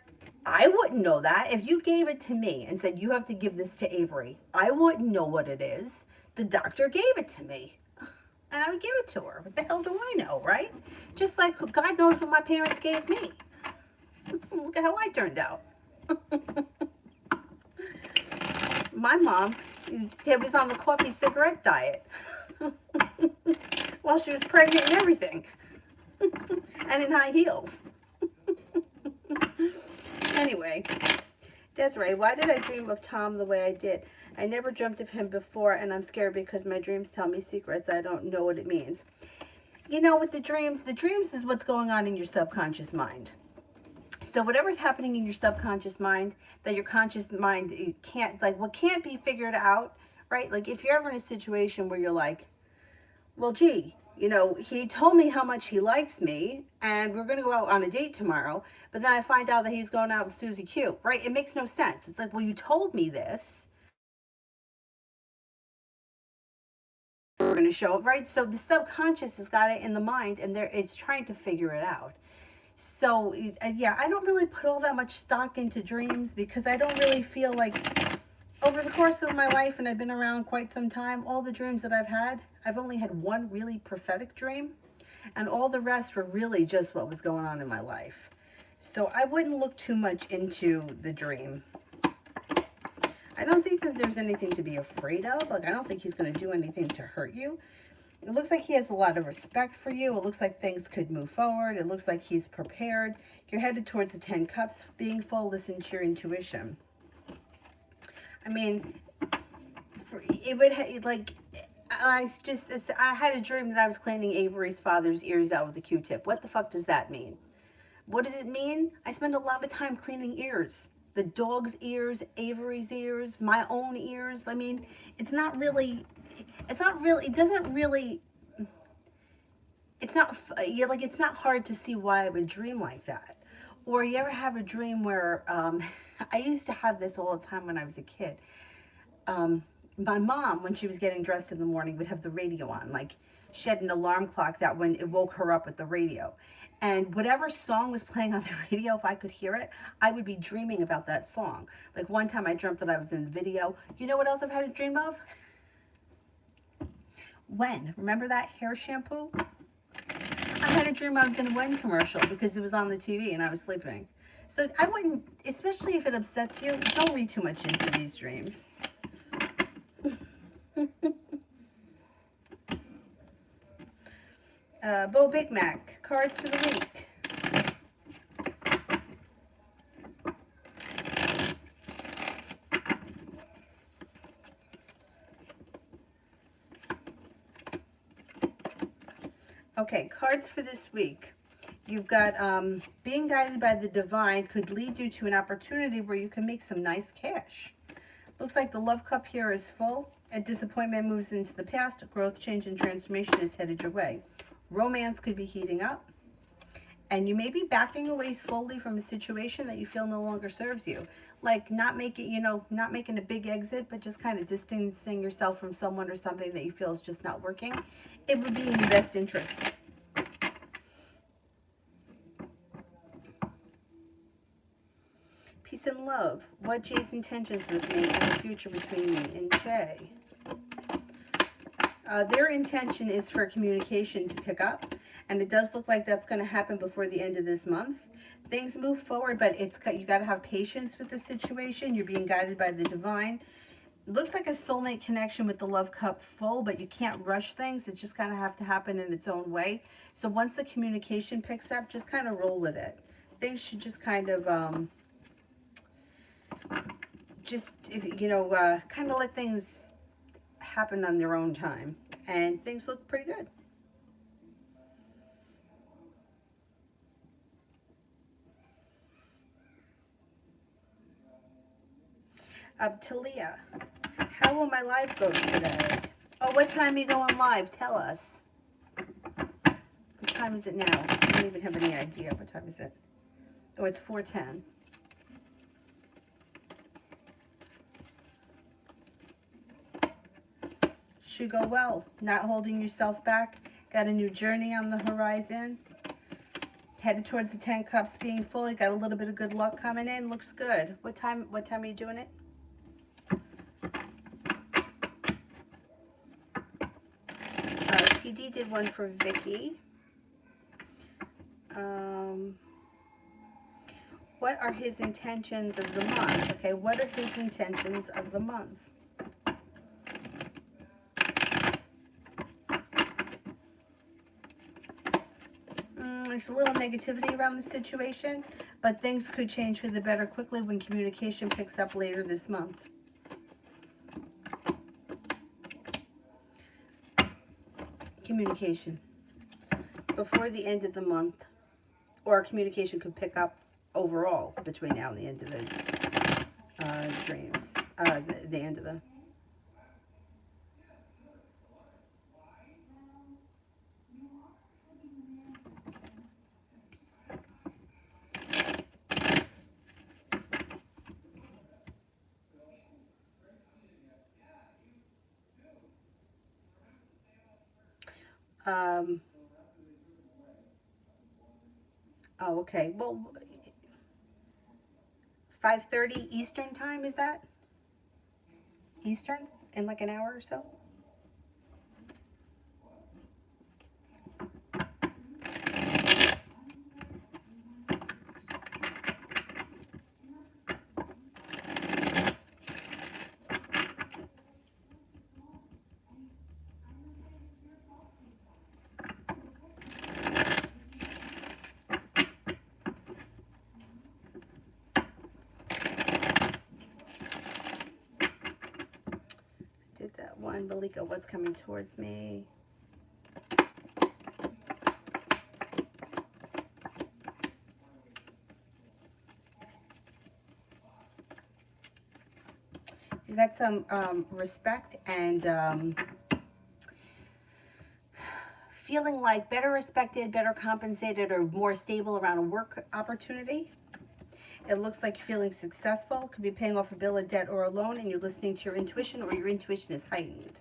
I wouldn't know that. If you gave it to me and said, you have to give this to Avery, I wouldn't know what it is. The doctor gave it to me, and I would give it to her. What the hell do I know, right? Just like God knows what my parents gave me. Look at how I turned out. My mom was on the coffee cigarette diet while she was pregnant and everything. And in high heels. Anyway, Desiree, why did I dream of Tom the way I did? I never dreamt of him before, and I'm scared because my dreams tell me secrets. I don't know what it means. You know, with the dreams is what's going on in your subconscious mind. So whatever's happening in your subconscious mind, that your conscious mind can't, like, what can't be figured out, right? Like, if you're ever in a situation where you're like, well, gee, you know, he told me how much he likes me, and we're going to go out on a date tomorrow, but then I find out that he's going out with Susie Q, right? It makes no sense. It's like, well, you told me this. We're going to show up, right? So the subconscious has got it in the mind, and it's trying to figure it out. So, yeah, I don't really put all that much stock into dreams because I don't really feel like over the course of my life, and I've been around quite some time, all the dreams that I've had, I've only had one really prophetic dream, and all the rest were really just what was going on in my life. So I wouldn't look too much into the dream. I don't think that there's anything to be afraid of. Like, I don't think he's going to do anything to hurt you. It looks like he has a lot of respect for you. It looks like things could move forward. It looks like he's prepared. You're headed towards the 10 Cups. Being full, listen to your intuition. I mean, it would, like, I had a dream that I was cleaning Avery's father's ears out with a Q-tip. What the fuck does that mean? What does it mean? I spend a lot of time cleaning ears. The dog's ears, Avery's ears, my own ears. I mean, it's not really, it doesn't really, it's not hard to see why I would dream like that. Or you ever have a dream where, I used to have this all the time when I was a kid. My mom, when she was getting dressed in the morning, would have the radio on. Like, she had an alarm clock that when it woke her up with the radio. And whatever song was playing on the radio, if I could hear it, I would be dreaming about that song. Like, one time I dreamt that I was in the video. You know what else I've had a dream of? When? Remember that hair shampoo? I had a dream I was in a When commercial because it was on the TV and I was sleeping. So I wouldn't, especially if it upsets you, don't read too much into these dreams. Bo Big Mac, cards for the week. Okay, cards for this week. You've got being guided by the divine could lead you to an opportunity where you can make some nice cash. Looks like the love cup here is full. A disappointment moves into the past. Growth, change, and transformation is headed your way. Romance could be heating up. And you may be backing away slowly from a situation that you feel no longer serves you. Like not making a big exit, but just kind of distancing yourself from someone or something that you feel is just not working. It would be in your best interest. Peace and love. What Jay's intentions with me in the future between me and Jay? Their intention is for communication to pick up, and it does look like that's going to happen before the end of this month. Things move forward, but you got to have patience with the situation. You're being guided by the divine. It looks like a soulmate connection with the love cup full, but you can't rush things. It just kind of have to happen in its own way. So once the communication picks up, just kind of roll with it. Things should just kind of kind of let things happen on their own time, and things look pretty good. Talia, how will my live go today? Oh, what time are you going live? Tell us. What time is it now? I don't even have any idea. What time is it? Oh, it's 4:10. should go well. Not holding yourself back. Got a new journey on the horizon. Headed towards the 10 cups being full. You got a little bit of good luck coming in. Looks good. What time are you doing it? TD did one for Vicky. What are his intentions of the month? Okay, what are his intentions of the month? There's a little negativity around the situation, but things could change for the better quickly when communication picks up later this month. Communication. Before the end of the month, or communication could pick up overall between now and the end of the the end of the... oh, okay. Well, 5:30 Eastern time, is that? Eastern? In like an hour or so? Did that one. Malika, what's coming towards me? You got some respect and feeling like better respected, better compensated, or more stable around a work opportunity. It looks like you're feeling successful. Could be paying off a bill, a debt, or a loan, and you're listening to your intuition, or your intuition is heightened.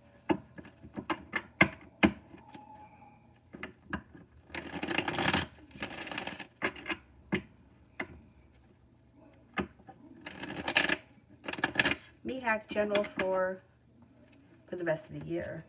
Mihak general for the rest of the year.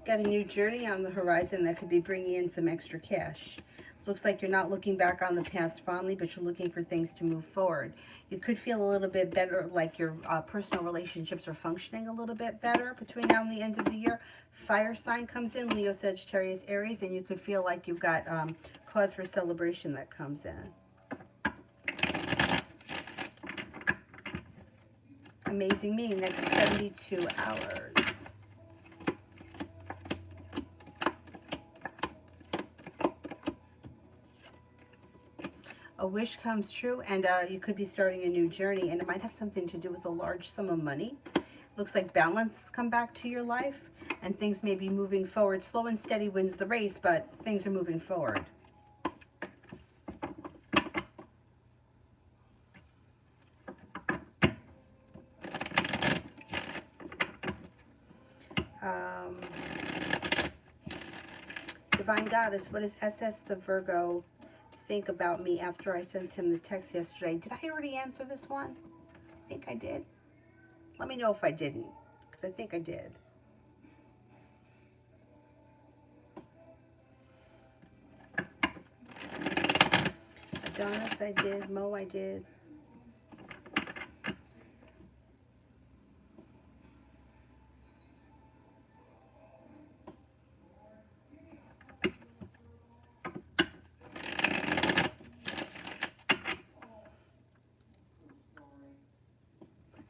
Got a new journey on the horizon that could be bringing in some extra cash. Looks like you're not looking back on the past fondly, but you're looking for things to move forward. You could feel a little bit better, like your personal relationships are functioning a little bit better between now and the end of the year. Fire sign comes in, Leo, Sagittarius, Aries, and you could feel like you've got cause for celebration that comes in. Amazing me, next 72 hours. A wish comes true, and you could be starting a new journey, and it might have something to do with a large sum of money. Looks like balance has come back to your life, and things may be moving forward. Slow and steady wins the race, but things are moving forward. Divine Goddess, what does SS the Virgo think about me after I sent him the text yesterday? Did I already answer this one? I think I did. Let me know if I didn't, because I think I did. Adonis, I did. Mo, I did.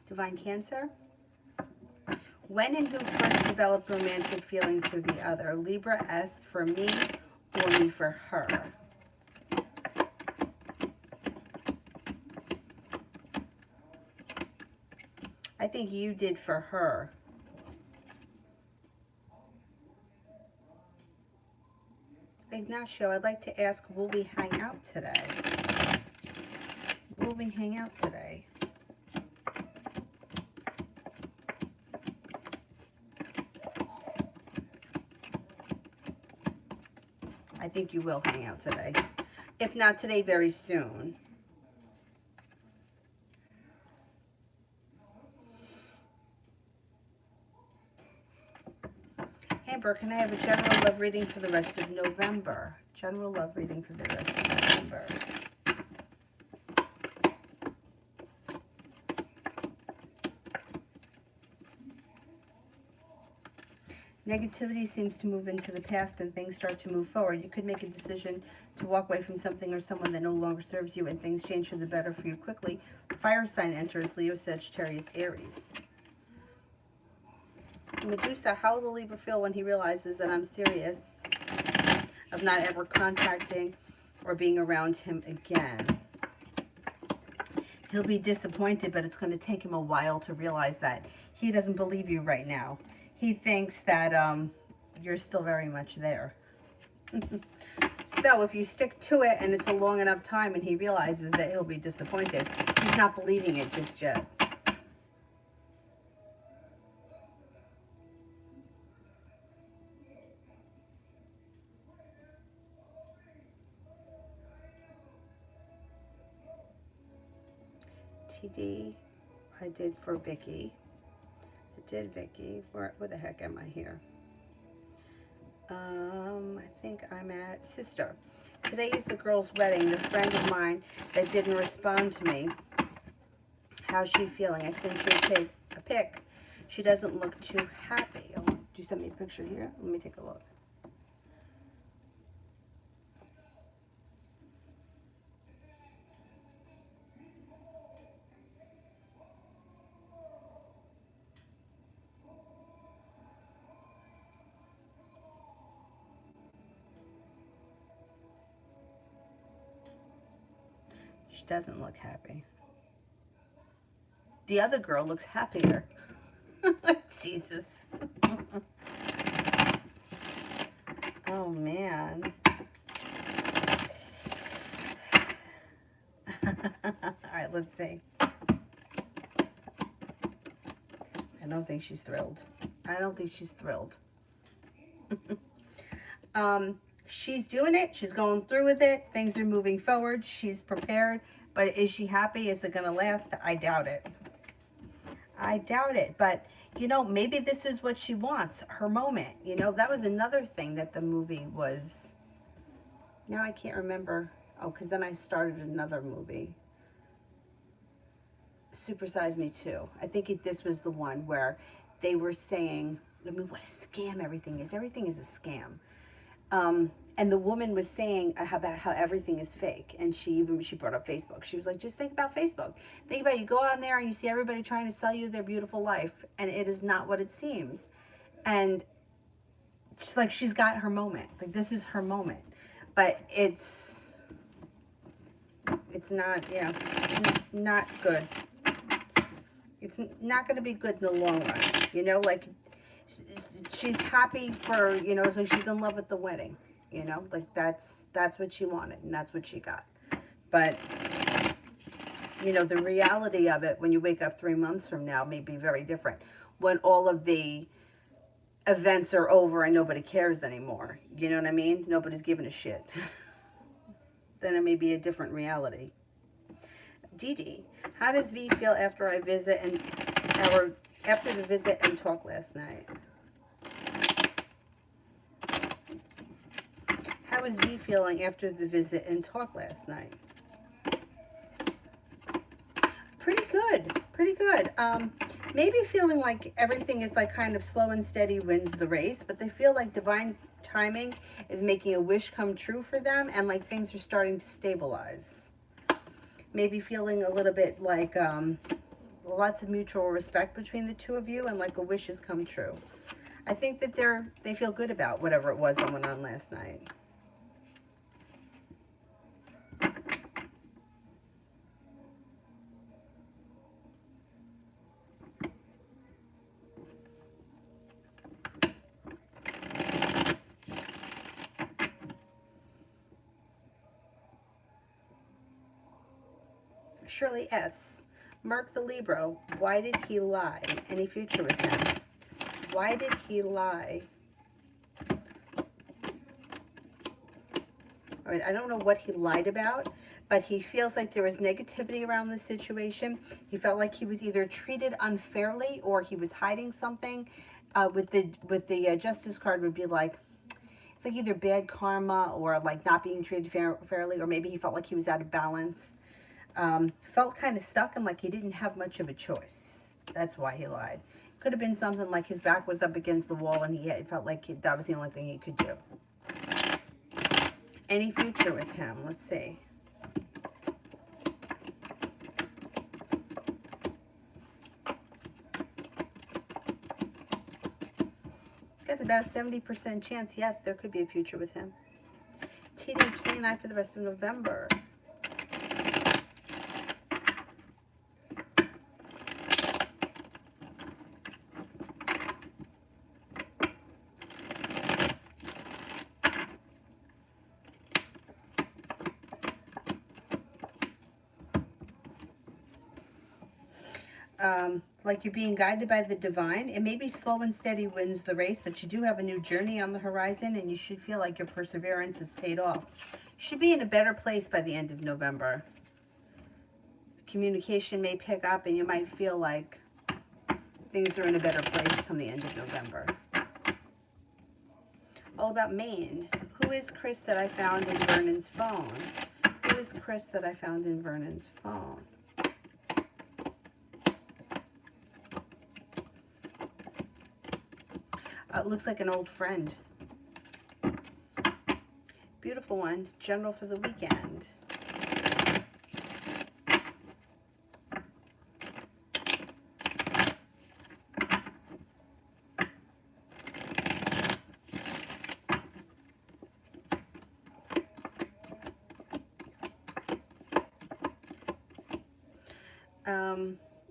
Divine Cancer. When and who first developed romantic feelings for the other? Libra, S for me, or me for her? I think you did for her. Ignacio, I'd like to ask, will we hang out today? Will we hang out today? I think you will hang out today. If not today, very soon. Amber, can I have a general love reading for the rest of November? General love reading for the rest of November. Negativity seems to move into the past and things start to move forward. You could make a decision to walk away from something or someone that no longer serves you, and things change for the better for you quickly. Fire sign enters: Leo, Sagittarius, Aries. Medusa, how will the Libra feel when he realizes that I'm serious of not ever contacting or being around him again? He'll be disappointed, but it's going to take him a while to realize that he doesn't believe you right now. He thinks that you're still very much there. So if you stick to it and it's a long enough time and he realizes that he'll be disappointed, he's not believing it just yet. TD, I did for Vicky. I did Vicky. Where the heck am I here? I think I'm at Sister. Today is the girl's wedding. The friend of mine that didn't respond to me. How's she feeling? I sent you a pic. She doesn't look too happy. Oh, you sent me a picture here? Let me take a look. She doesn't look happy. The other girl looks happier. Jesus. Oh, man. All right, let's see. I don't think she's thrilled. I don't think she's thrilled. She's doing it. She's going through with it. Things are moving forward. She's prepared. But is she happy? Is it going to last? I doubt it. I doubt it. But, you know, maybe this is what she wants. Her moment. You know, that was another thing that the movie was. Now I can't remember. Oh, because then I started another movie. Super Size Me 2. I think this was the one where they were saying, I mean, what a scam everything is. Everything is a scam. And the woman was saying about how everything is fake. And she brought up Facebook. She was like, just think about Facebook. Think about it. You go on there and you see everybody trying to sell you their beautiful life. And it is not what it seems. And she's like, she's got her moment. Like, this is her moment. But it's not, yeah, not good. It's not going to be good in the long run. You know, like, she's happy for, you know, so she's in love with the wedding, you know, like that's what she wanted and that's what she got. But, you know, the reality of it when you wake up 3 months from now may be very different. When all of the events are over and nobody cares anymore, you know what I mean? Nobody's giving a shit. Then it may be a different reality. Dee Dee, how does V feel after I visit and after the visit and talk last night? How is V feeling after the visit and talk last night? Pretty good. Pretty good. Maybe feeling like everything is like kind of slow and steady wins the race, but they feel like divine timing is making a wish come true for them and like things are starting to stabilize. Maybe feeling a little bit like lots of mutual respect between the two of you and like a wish has come true. I think that they feel good about whatever it was that went on last night. Shirley S. Mark the Libra. Why did he lie? Any future with him? Why did he lie? All right, I don't know what he lied about, but he feels like there was negativity around the situation. He felt like he was either treated unfairly or he was hiding something. With the Justice card would be like, it's like either bad karma or like not being treated fairly, or maybe he felt like he was out of balance. Felt kind of stuck and like he didn't have much of a choice. That's why he lied. Could have been something like his back was up against the wall and he felt like that was the only thing he could do. Any future with him? Let's see. Got about a 70% chance, yes, there could be a future with him. TD and K&I for the rest of November. Like you're being guided by the divine. It may be slow and steady wins the race, but you do have a new journey on the horizon, and you should feel like your perseverance is paid off. You should be in a better place by the end of November. Communication may pick up, and you might feel like things are in a better place come the end of November. All about Maine. Who is Chris that I found in Vernon's phone? Who is Chris that I found in Vernon's phone? It looks like an old friend. Beautiful one. General for the weekend.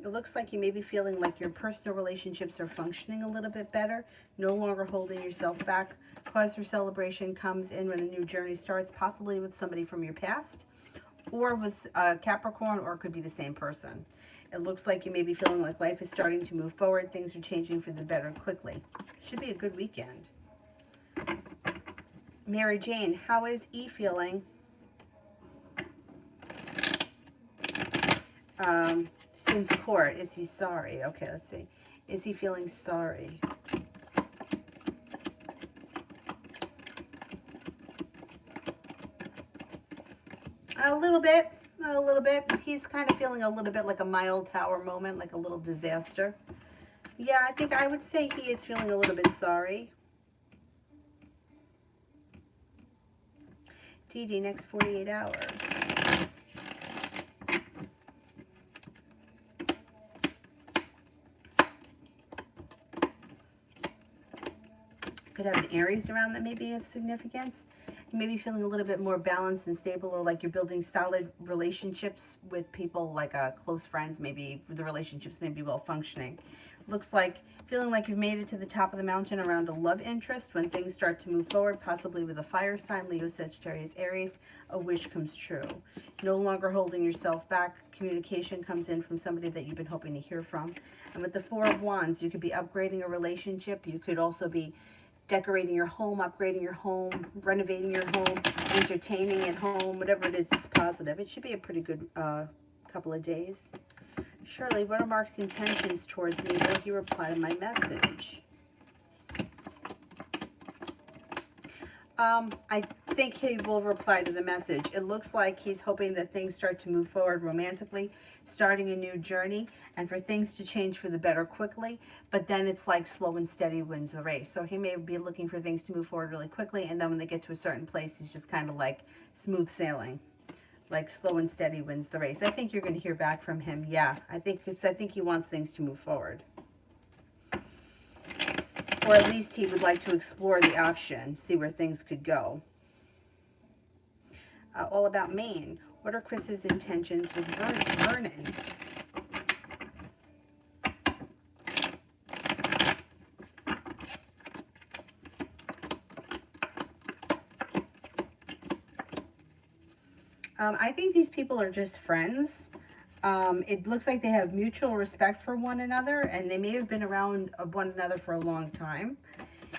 It looks like you may be feeling like your personal relationships are functioning a little bit better, no longer holding yourself back. Cause for celebration comes in when a new journey starts, possibly with somebody from your past, or with Capricorn, or it could be the same person. It looks like you may be feeling like life is starting to move forward. Things are changing for the better quickly. Should be a good weekend. Mary Jane, how is E feeling? Since court, is he sorry? Okay, let's see. Is he feeling sorry? A little bit. A little bit. He's kind of feeling a little bit like a mild tower moment, like a little disaster. Yeah, I think I would say he is feeling a little bit sorry. TD, next 48 hours. Could have an Aries around that may be of significance. You may be feeling a little bit more balanced and stable, or like you're building solid relationships with people like close friends. Maybe the relationships may be well functioning. Looks like feeling like you've made it to the top of the mountain around a love interest. When things start to move forward, possibly with a fire sign, Leo, Sagittarius, Aries, a wish comes true. No longer holding yourself back. Communication comes in from somebody that you've been hoping to hear from. And with the Four of Wands, you could be upgrading a relationship. You could also be decorating your home, upgrading your home, renovating your home, entertaining at home, whatever it is, it's positive. It should be a pretty good couple of days. Shirley, what are Mark's intentions towards me? Will he reply to my message? I think he will reply to the message. It looks like he's hoping that things start to move forward romantically, starting a new journey, and for things to change for the better quickly, but then it's like slow and steady wins the race. So he may be looking for things to move forward really quickly, and then when they get to a certain place, he's just kind of like smooth sailing, like slow and steady wins the race. I think you're going to hear back from him. Yeah, I think he wants things to move forward. Or at least he would like to explore the option, see where things could go. All about Maine. What are Chris's intentions with Vernon? I think these people are just friends. It looks like they have mutual respect for one another, and they may have been around one another for a long time.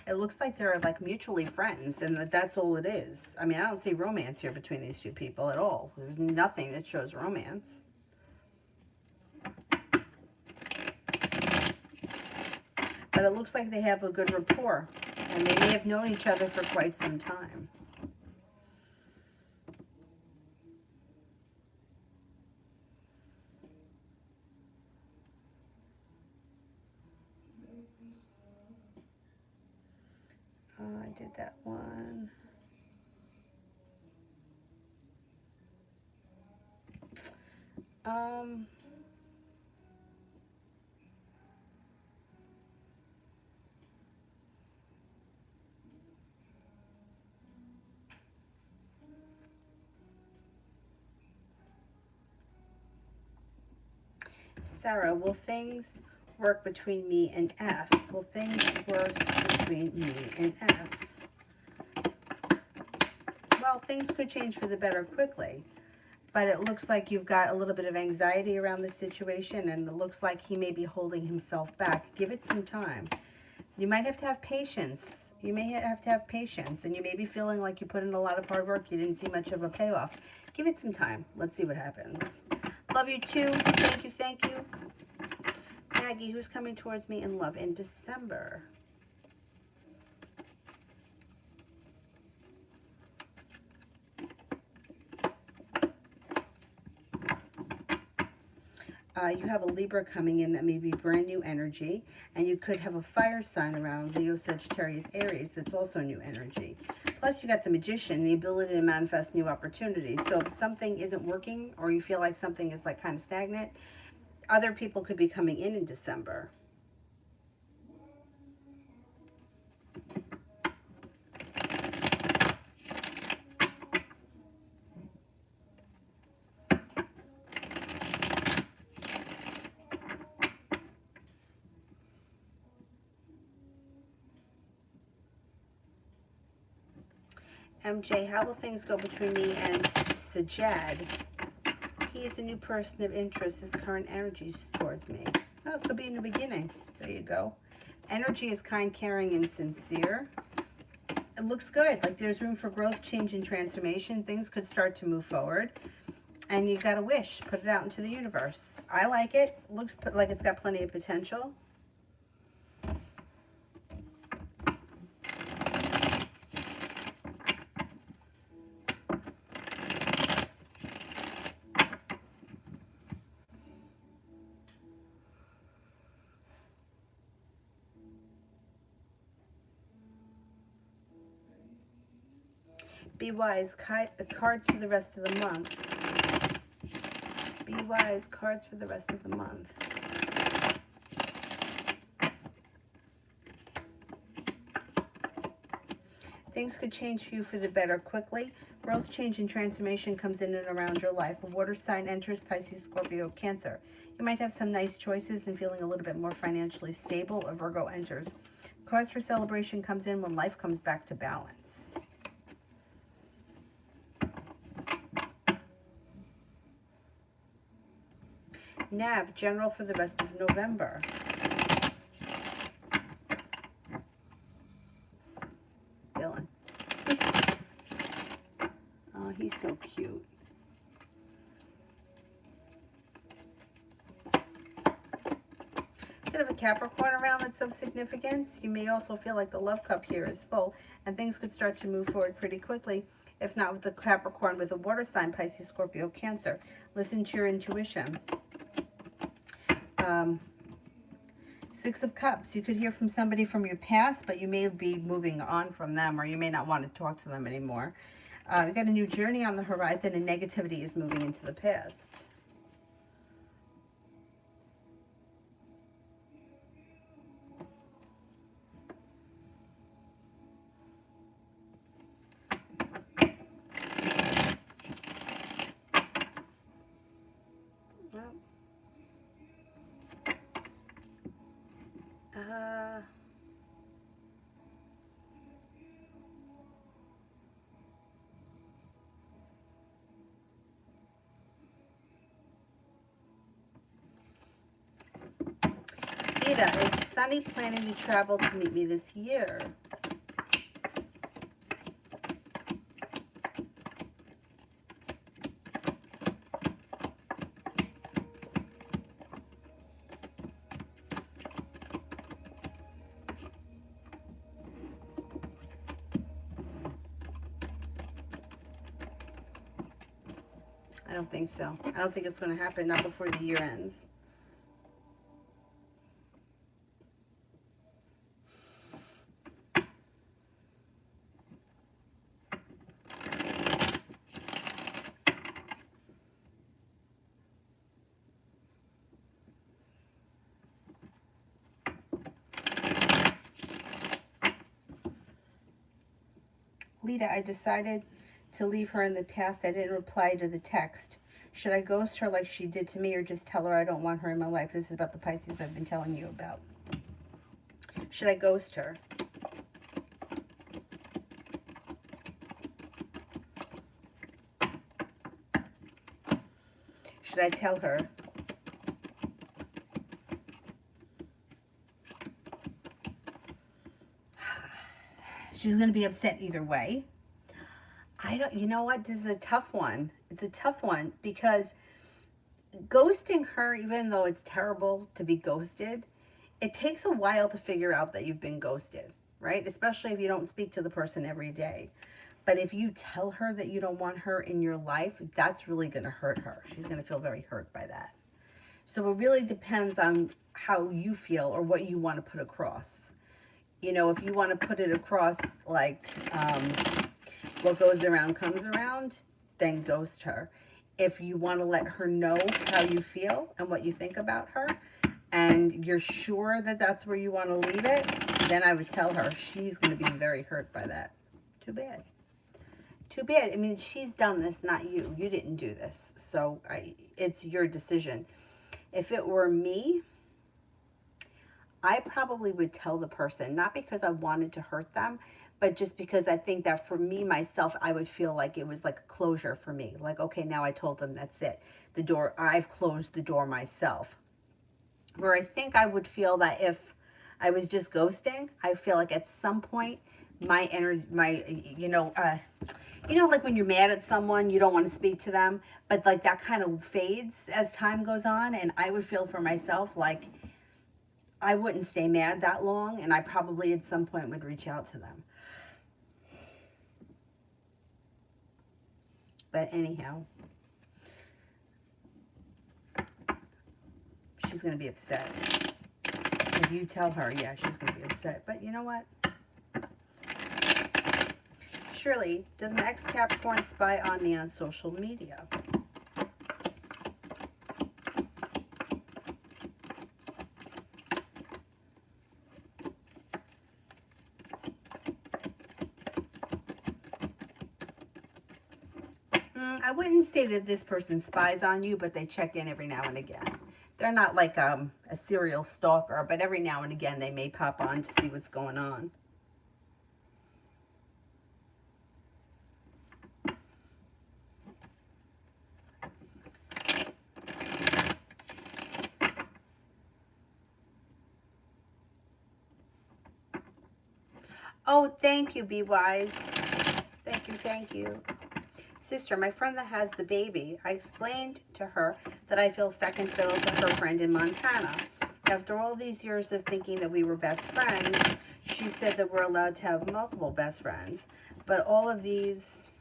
It looks like they're like mutually friends, and that's all it is. I mean, I don't see romance here between these two people at all. There's nothing that shows romance. But it looks like they have a good rapport, and they may have known each other for quite some time. I did that one. Sarah, will things work between me and F? Will things work between me and F? Well, things could change for the better quickly, but it looks like you've got a little bit of anxiety around the situation, and it looks like he may be holding himself back. Give it some time. You might have to have patience. You may have to have patience, and you may be feeling like you put in a lot of hard work. You didn't see much of a payoff. Give it some time. Let's see what happens. Love you too. Thank you, thank you. Maggie, who's coming towards me in love in December? You have a Libra coming in that may be brand new energy, and you could have a fire sign around Leo, Sagittarius, Aries that's also new energy. Plus, you got the Magician, the ability to manifest new opportunities. So if something isn't working, or you feel like something is like kind of stagnant, other people could be coming in December. MJ, how will things go between me and Sajad? He is a new person of interest. His current energy towards me. Oh, it could be in the beginning. There you go. Energy is kind, caring, and sincere. It looks good. Like there's room for growth, change, and transformation. Things could start to move forward. And you got a wish. Put it out into the universe. I like it. Looks like it's got plenty of potential. Be wise. Cards for the rest of the month. Be wise. Cards for the rest of the month. Things could change for you for the better quickly. Growth, change, and transformation comes in and around your life. A water sign enters, Pisces, Scorpio, Cancer. You might have some nice choices and feeling a little bit more financially stable. A Virgo enters. Cause for celebration comes in when life comes back to balance. Nav, general for the rest of November. Dylan. Oh, he's so cute. Bit of a Capricorn around that's of significance. You may also feel like the love cup here is full, and things could start to move forward pretty quickly. If not with the Capricorn, with a water sign, Pisces, Scorpio, Cancer. Listen to your intuition. Six of Cups. You could hear from somebody from your past, but you may be moving on from them, or you may not want to talk to them anymore. You got a new journey on the horizon, and negativity is moving into the past. Lita, is Sunny planning to travel to meet me this year? I don't think so. I don't think it's going to happen, not before the year ends. Lita, I decided to leave her in the past. I didn't reply to the text. Should I ghost her like she did to me, or just tell her I don't want her in my life? This is about the Pisces I've been telling you about. Should I ghost her? Should I tell her? She's going to be upset either way. You know what? This is a tough one. It's a tough one because ghosting her, even though it's terrible to be ghosted, it takes a while to figure out that you've been ghosted, right? Especially if you don't speak to the person every day. But if you tell her that you don't want her in your life, that's really going to hurt her. She's going to feel very hurt by that. So it really depends on how you feel or what you want to put across. You know, if you want to put it across like what goes around comes around, then ghost her. If you want to let her know how you feel and what you think about her, and you're sure that that's where you want to leave it, then I would tell her. She's going to be very hurt by that. Too bad. Too bad. I mean, she's done this, not you. You didn't do this. So it's your decision. If it were me, I probably would tell the person, not because I wanted to hurt them, but just because I think that for me, myself, I would feel like it was like a closure for me. Like, okay, now I told them, that's it. The door, I've closed the door myself. Where I think I would feel that if I was just ghosting, I feel like at some point, my energy, like when you're mad at someone, you don't want to speak to them, but like that kind of fades as time goes on. And I would feel for myself like I wouldn't stay mad that long, and I probably at some point would reach out to them. But anyhow, she's going to be upset. If you tell her, yeah, she's going to be upset. But you know what? Shirley, does my ex-Capricorn spy on me on social media? I wouldn't say that this person spies on you, but they check in every now and again. They're not like a serial stalker, but every now and again they may pop on to see what's going on. Oh, thank you, Be Wise. Thank you, thank you. Sister, my friend that has the baby, I explained to her that I feel second fiddle to her friend in Montana. After all these years of thinking that we were best friends, she said that we're allowed to have multiple best friends. But all of these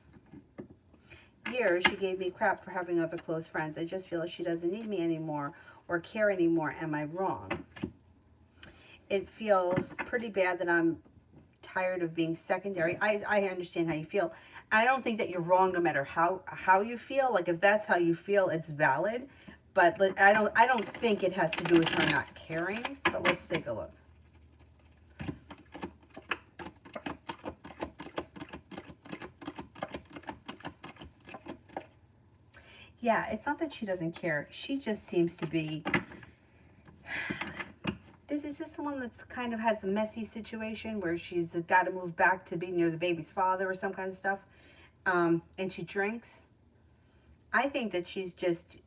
years, she gave me crap for having other close friends. I just feel like she doesn't need me anymore or care anymore. Am I wrong? It feels pretty bad that I'm tired of being secondary. I understand how you feel. I don't think that you're wrong no matter how you feel. Like if that's how you feel, it's valid. But I don't think it has to do with her not caring. But let's take a look. Yeah, it's not that she doesn't care. She just seems to be... This is just someone that's kind of has the messy situation where she's got to move back to be near the baby's father or some kind of stuff. And she drinks. I think that she's just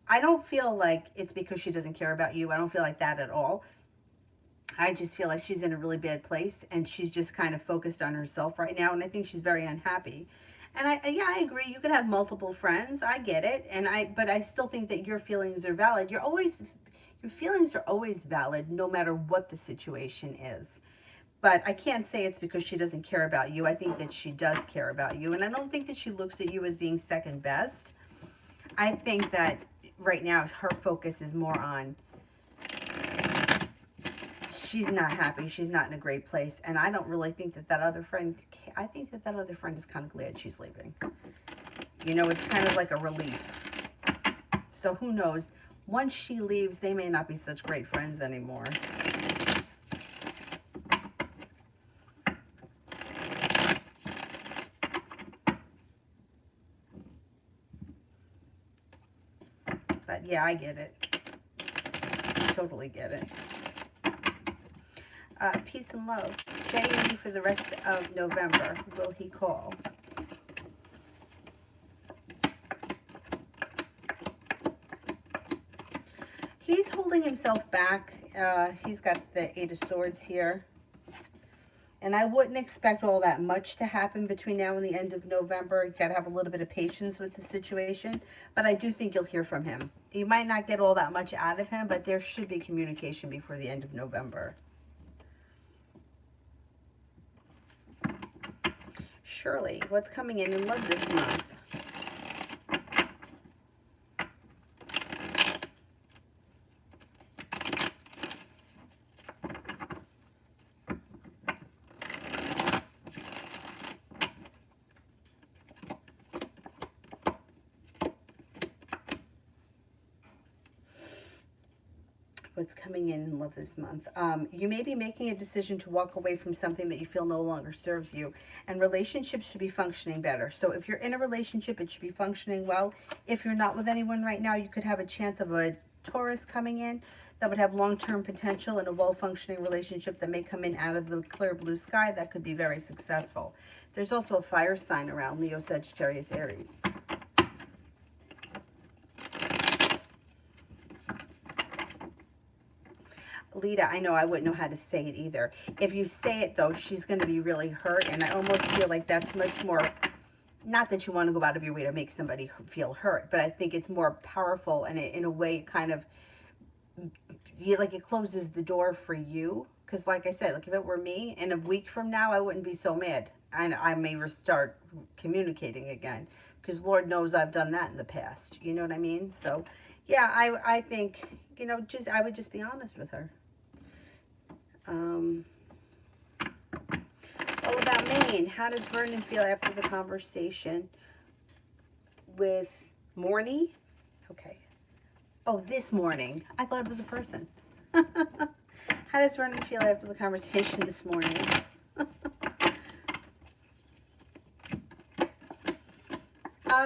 I don't feel like it's because she doesn't care about you. I don't feel like that at all. I just feel like she's in a really bad place and she's just kind of focused on herself right now. And I think she's very unhappy. And yeah, I agree. You could have multiple friends. I get it. But I still think that your feelings are valid. Your feelings are always valid no matter what the situation is. But I can't say it's because she doesn't care about you. I think that she does care about you. And I don't think that she looks at you as being second best. I think that right now her focus is more on, she's not happy. She's not in a great place. And I don't really think that that other friend, I think that that other friend is kind of glad she's leaving. You know, it's kind of like a relief. So who knows? Once she leaves, they may not be such great friends anymore. But yeah, I get it. I totally get it. Peace and love. Jay for the rest of November. Will he call? He's holding himself back. He's got the Eight of Swords here. And I wouldn't expect all that much to happen between now and the end of November. You've got to have a little bit of patience with the situation. But I do think you'll hear from him. You might not get all that much out of him, but there should be communication before the end of November. Shirley, what's coming in love this month? What's coming in love this month? You may be making a decision to walk away from something that you feel no longer serves you, and relationships should be functioning better. So if you're in a relationship, it should be functioning well. If you're not with anyone right now, you could have a chance of a Taurus coming in that would have long-term potential in a well-functioning relationship that may come in out of the clear blue sky that could be very successful. There's also a fire sign around Leo, Sagittarius, Aries. Lita, I know I wouldn't know how to say it either. If you say it, though, she's going to be really hurt. And I almost feel like that's much more, not that you want to go out of your way to make somebody feel hurt, but I think it's more powerful. And in a way, kind of, like it closes the door for you. Because like I said, like if it were me, in a week from now, I wouldn't be so mad. And I may start communicating again. Because Lord knows I've done that in the past. You know what I mean? So, yeah, I think, you know, I would just be honest with her. All about Maine. How does Vernon feel after the conversation with Morny? Okay. Oh, this morning. I thought it was a person. How does Vernon feel after the conversation this morning?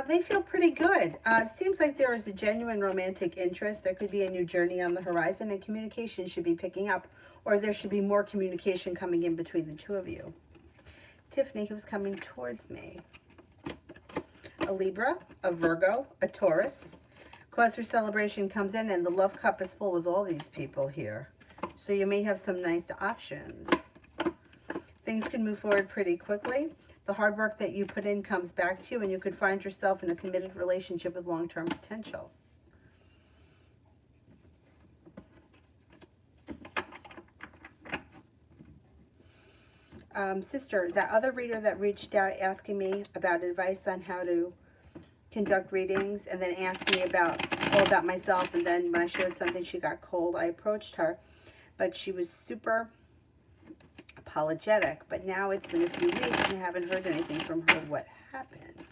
They feel pretty good. Seems like there is a genuine romantic interest. There could be a new journey on the horizon, and communication should be picking up, or there should be more communication coming in between the two of you. Tiffany, who's coming towards me? A Libra, a Virgo, a Taurus. Cause for celebration comes in, and the love cup is full with all these people here. So you may have some nice options. Things can move forward pretty quickly. The hard work that you put in comes back to you, and you could find yourself in a committed relationship with long-term potential. Sister, that other reader that reached out asking me about advice on how to conduct readings, and then asked me all about myself, and then when I shared something, she got cold. I approached her, but she was super apologetic. But now it's been a few weeks and I haven't heard anything from her. What happened?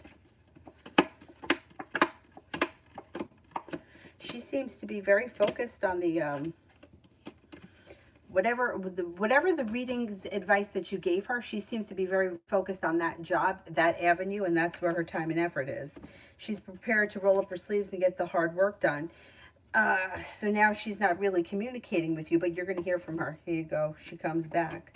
She seems to be very focused on the whatever the readings advice that you gave her. She seems to be very focused on that job, that avenue, and that's where her time and effort is. She's prepared to roll up her sleeves and get the hard work done. So now she's not really communicating with you, but you're going to hear from her. Here you go. She comes back.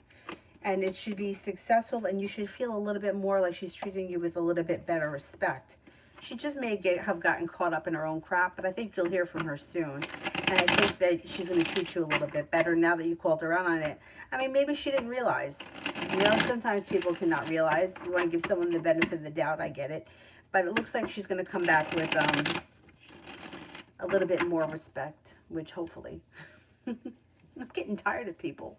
And it should be successful, and you should feel a little bit more like she's treating you with a little bit better respect. She just may have gotten caught up in her own crap, but I think you'll hear from her soon. And I think that she's going to treat you a little bit better now that you called her out on it. I mean, maybe she didn't realize. You know, sometimes people cannot realize. You want to give someone the benefit of the doubt. I get it. But it looks like she's going to come back with a little bit more respect, which hopefully. I'm getting tired of people.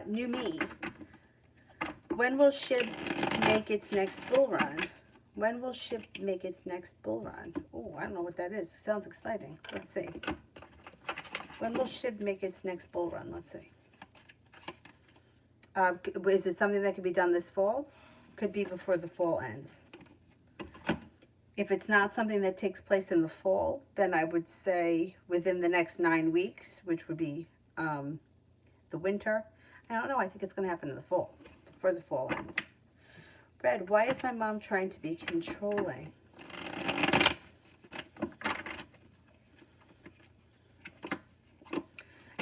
New me. When will SHIB make its next bull run? When will SHIB make its next bull run? Oh, I don't know what that is. Sounds exciting. Let's see. When will SHIB make its next bull run? Let's see. Is it something that could be done this fall? Could be before the fall ends. If it's not something that takes place in the fall, then I would say within the next 9 weeks, which would be the winter. I don't know. I think it's going to happen in the fall, before the fall ends. Red, why is my mom trying to be controlling?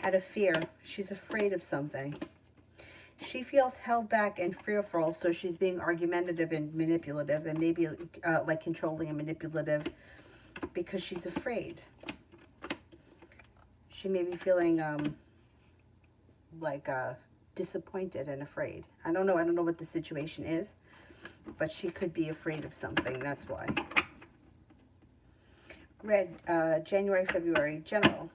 Out of fear. She's afraid of something. She feels held back and fearful, so she's being argumentative and manipulative, and maybe like controlling and manipulative because she's afraid. She may be feeling like disappointed and afraid. I don't know. I don't know what the situation is, but she could be afraid of something. That's why. Red, January, February, general.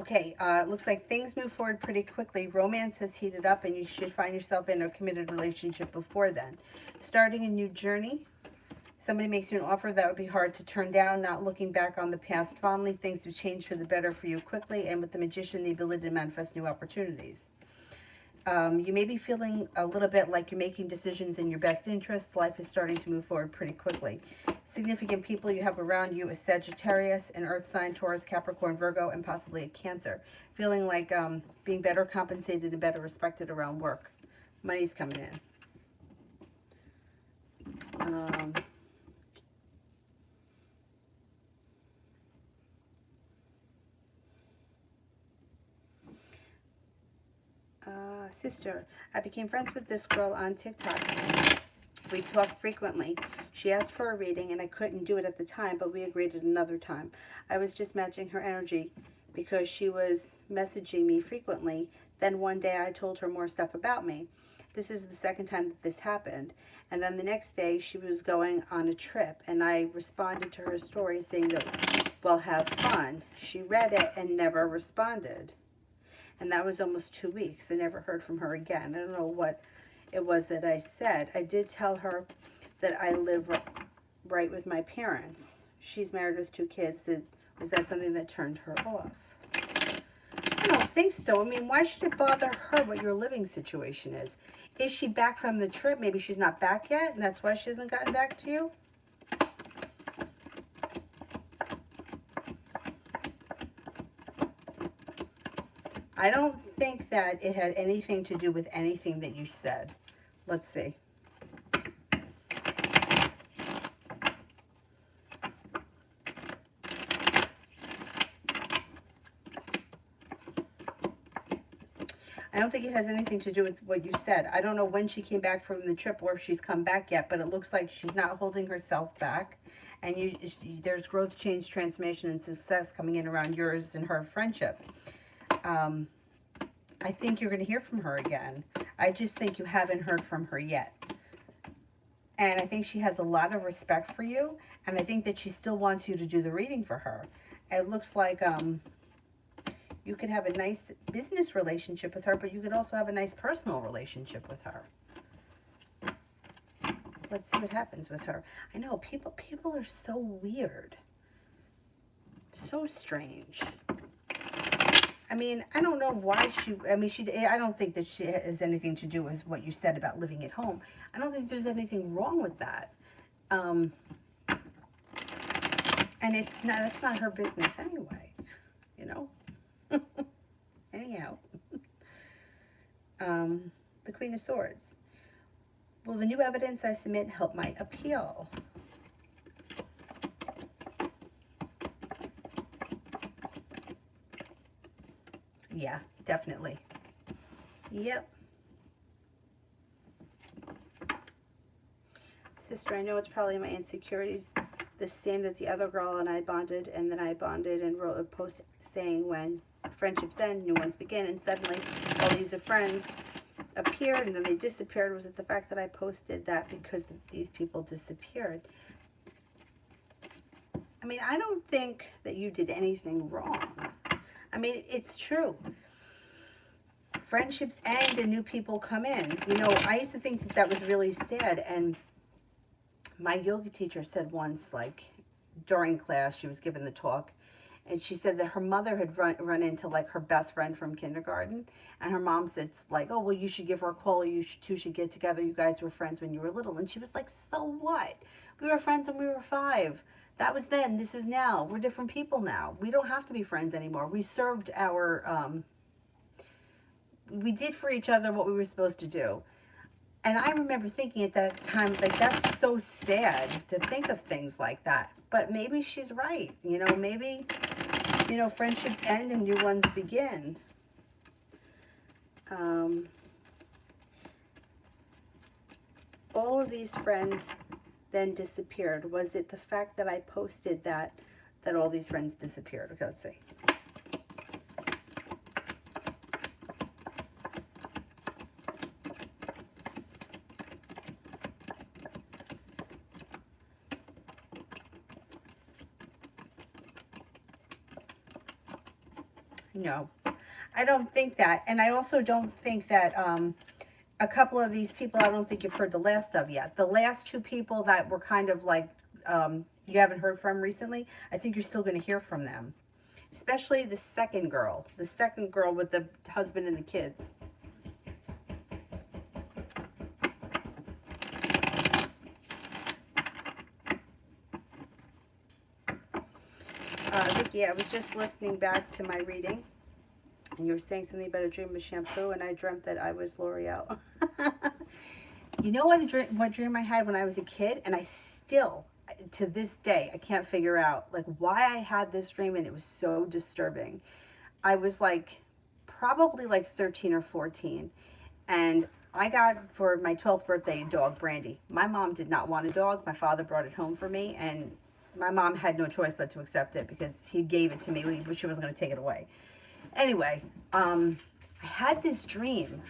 Okay, looks like things move forward pretty quickly. Romance has heated up, and you should find yourself in a committed relationship before then. Starting a new journey. Somebody makes you an offer that would be hard to turn down. Not looking back on the past fondly. Things have changed for the better for you quickly. And with the Magician, the ability to manifest new opportunities. You may be feeling a little bit like you're making decisions in your best interest. Life is starting to move forward pretty quickly. Significant people you have around you is Sagittarius, an Earth sign, Taurus, Capricorn, Virgo, and possibly a Cancer. Feeling like being better compensated and better respected around work. Money's coming in. Sister, I became friends with this girl on TikTok. We talk frequently. She asked for a reading, and I couldn't do it at the time, but we agreed at another time. I was just matching her energy because she was messaging me frequently. Then one day I told her more stuff about me. This is the second time that this happened. And then the next day she was going on a trip, and I responded to her story saying that, well, have fun. She read it and never responded. And that was almost 2 weeks. I never heard from her again. I don't know what it was that I said. I did tell her that I live right with my parents. She's married with 2 kids. Was that something that turned her off? I don't think so. I mean, why should it bother her what your living situation is? Is she back from the trip? Maybe she's not back yet, and that's why she hasn't gotten back to you? I don't think that it had anything to do with anything that you said. Let's see. I don't think it has anything to do with what you said. I don't know when she came back from the trip or if she's come back yet, but it looks like she's not holding herself back. And there's growth, change, transformation, and success coming in around yours and her friendship. I think you're going to hear from her again. I just think you haven't heard from her yet. And I think she has a lot of respect for you. And I think that she still wants you to do the reading for her. It looks like you could have a nice business relationship with her, but you could also have a nice personal relationship with her. Let's see what happens with her. I know, people are so weird. So strange. I mean, I don't know why I don't think that she has anything to do with what you said about living at home. I don't think there's anything wrong with that. And that's not her business anyway, you know? Anyhow, the Queen of Swords. Will the new evidence I submit help my appeal? Yeah, definitely. Yep. Sister, I know it's probably my insecurities, the same that the other girl and I bonded, and then I bonded and wrote a post saying when friendships end, new ones begin, and suddenly all these friends appeared and then they disappeared. Was it the fact that I posted that because these people disappeared? I mean, I don't think that you did anything wrong. I mean, it's true. Friendships end and new people come in. You know, I used to think that that was really sad, and my yoga teacher said once, like, during class, she was giving the talk, and she said that her mother had run into, like, her best friend from kindergarten, and her mom said, like, oh, well, you should give her a call, or you two should get together. You guys were friends when you were little. And she was like, so what? We were friends when we were 5. That was then. This is now. We're different people now. We don't have to be friends anymore. We served our, we did for each other what we were supposed to do. And I remember thinking at that time, like, that's so sad to think of things like that. But maybe she's right. You know, maybe, you know, friendships end and new ones begin. All of these friends then disappeared. Was it the fact that I posted that all these friends disappeared? Okay, let's see. No, I don't think that. And I also don't think that a couple of these people, I don't think you've heard the last of yet. The last 2 people that were kind of like you haven't heard from recently, I think you're still going to hear from them. Especially the second girl with the husband and the kids. Vicky, I was just listening back to my reading, and you were saying something about a dream of shampoo, and I dreamt that I was L'Oreal. You know what dream I had when I was a kid, and I still, to this day, I can't figure out like why I had this dream, and it was so disturbing. I was like probably like 13 or 14, and I got for my 12th birthday a dog, Brandy. My mom did not want a dog. My father brought it home for me, and my mom had no choice but to accept it because he gave it to me, but she wasn't going to take it away. Anyway, I had this dream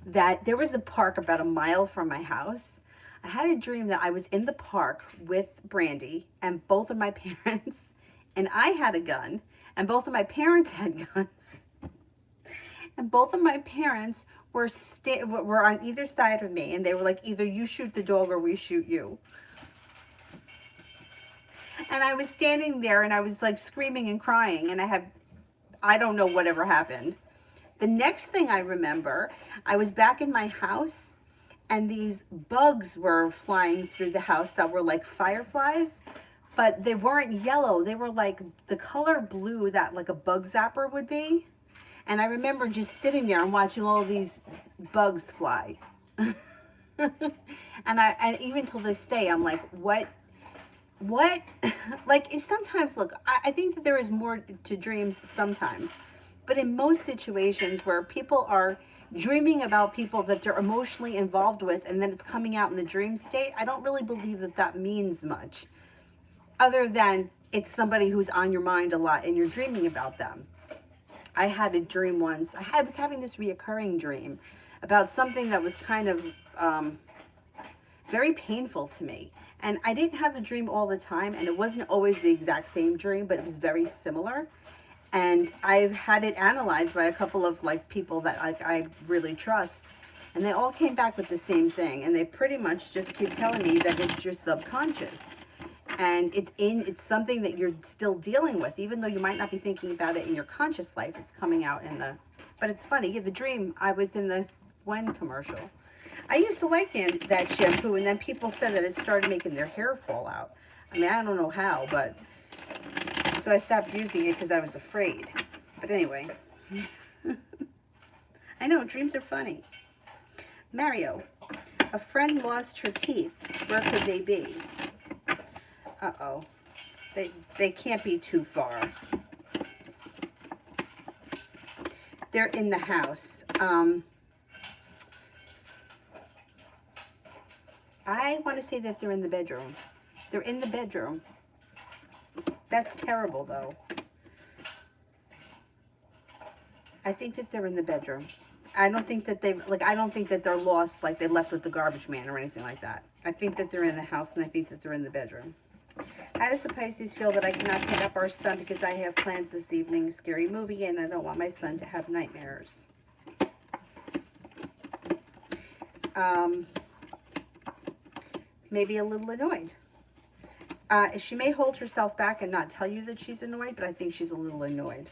that there was a park about a mile from my house. I had a dream that I was in the park with Brandy and both of my parents, and I had a gun, and both of my parents had guns. And both of my parents were on either side of me, and they were like, either you shoot the dog or we shoot you. And I was standing there, and I was like screaming and crying, and I don't know whatever happened. The next thing I remember, I was back in my house, and these bugs were flying through the house that were like fireflies, but they weren't yellow. They were like the color blue that like a bug zapper would be. And I remember just sitting there and watching all these bugs fly. and even till this day, I'm like, what? Like, it's sometimes, look, I think that there is more to dreams sometimes. But in most situations where people are dreaming about people that they're emotionally involved with, and then it's coming out in the dream state, I don't really believe that that means much. Other than it's somebody who's on your mind a lot and you're dreaming about them. I had a dream once. I was having this reoccurring dream about something that was kind of very painful to me. And I didn't have the dream all the time, and it wasn't always the exact same dream, but it was very similar. And I've had it analyzed by a couple of like people that I really trust, and they all came back with the same thing. And they pretty much just keep telling me that it's your subconscious, and it's something that you're still dealing with, even though you might not be thinking about it in your conscious life. It's coming out in the, but it's funny. Yeah, the dream, I was in the Gwen commercial. I used to like that shampoo, and then people said that it started making their hair fall out. I mean, I don't know how, but So I stopped using it because I was afraid. But anyway. I know, dreams are funny. Mario, a friend lost her teeth. Where could they be? Uh-oh. They can't be too far. They're in the house. I want to say that they're in the bedroom. They're in the bedroom. That's terrible, though. I think that they're in the bedroom. I don't think that I don't think that they're lost, like they left with the garbage man or anything like that. I think that they're in the house, and I think that they're in the bedroom. How does the Pisces feel that I cannot pick up our son because I have plans this evening? Scary movie, and I don't want my son to have nightmares. Maybe a little annoyed. She may hold herself back and not tell you that she's annoyed, but I think she's a little annoyed.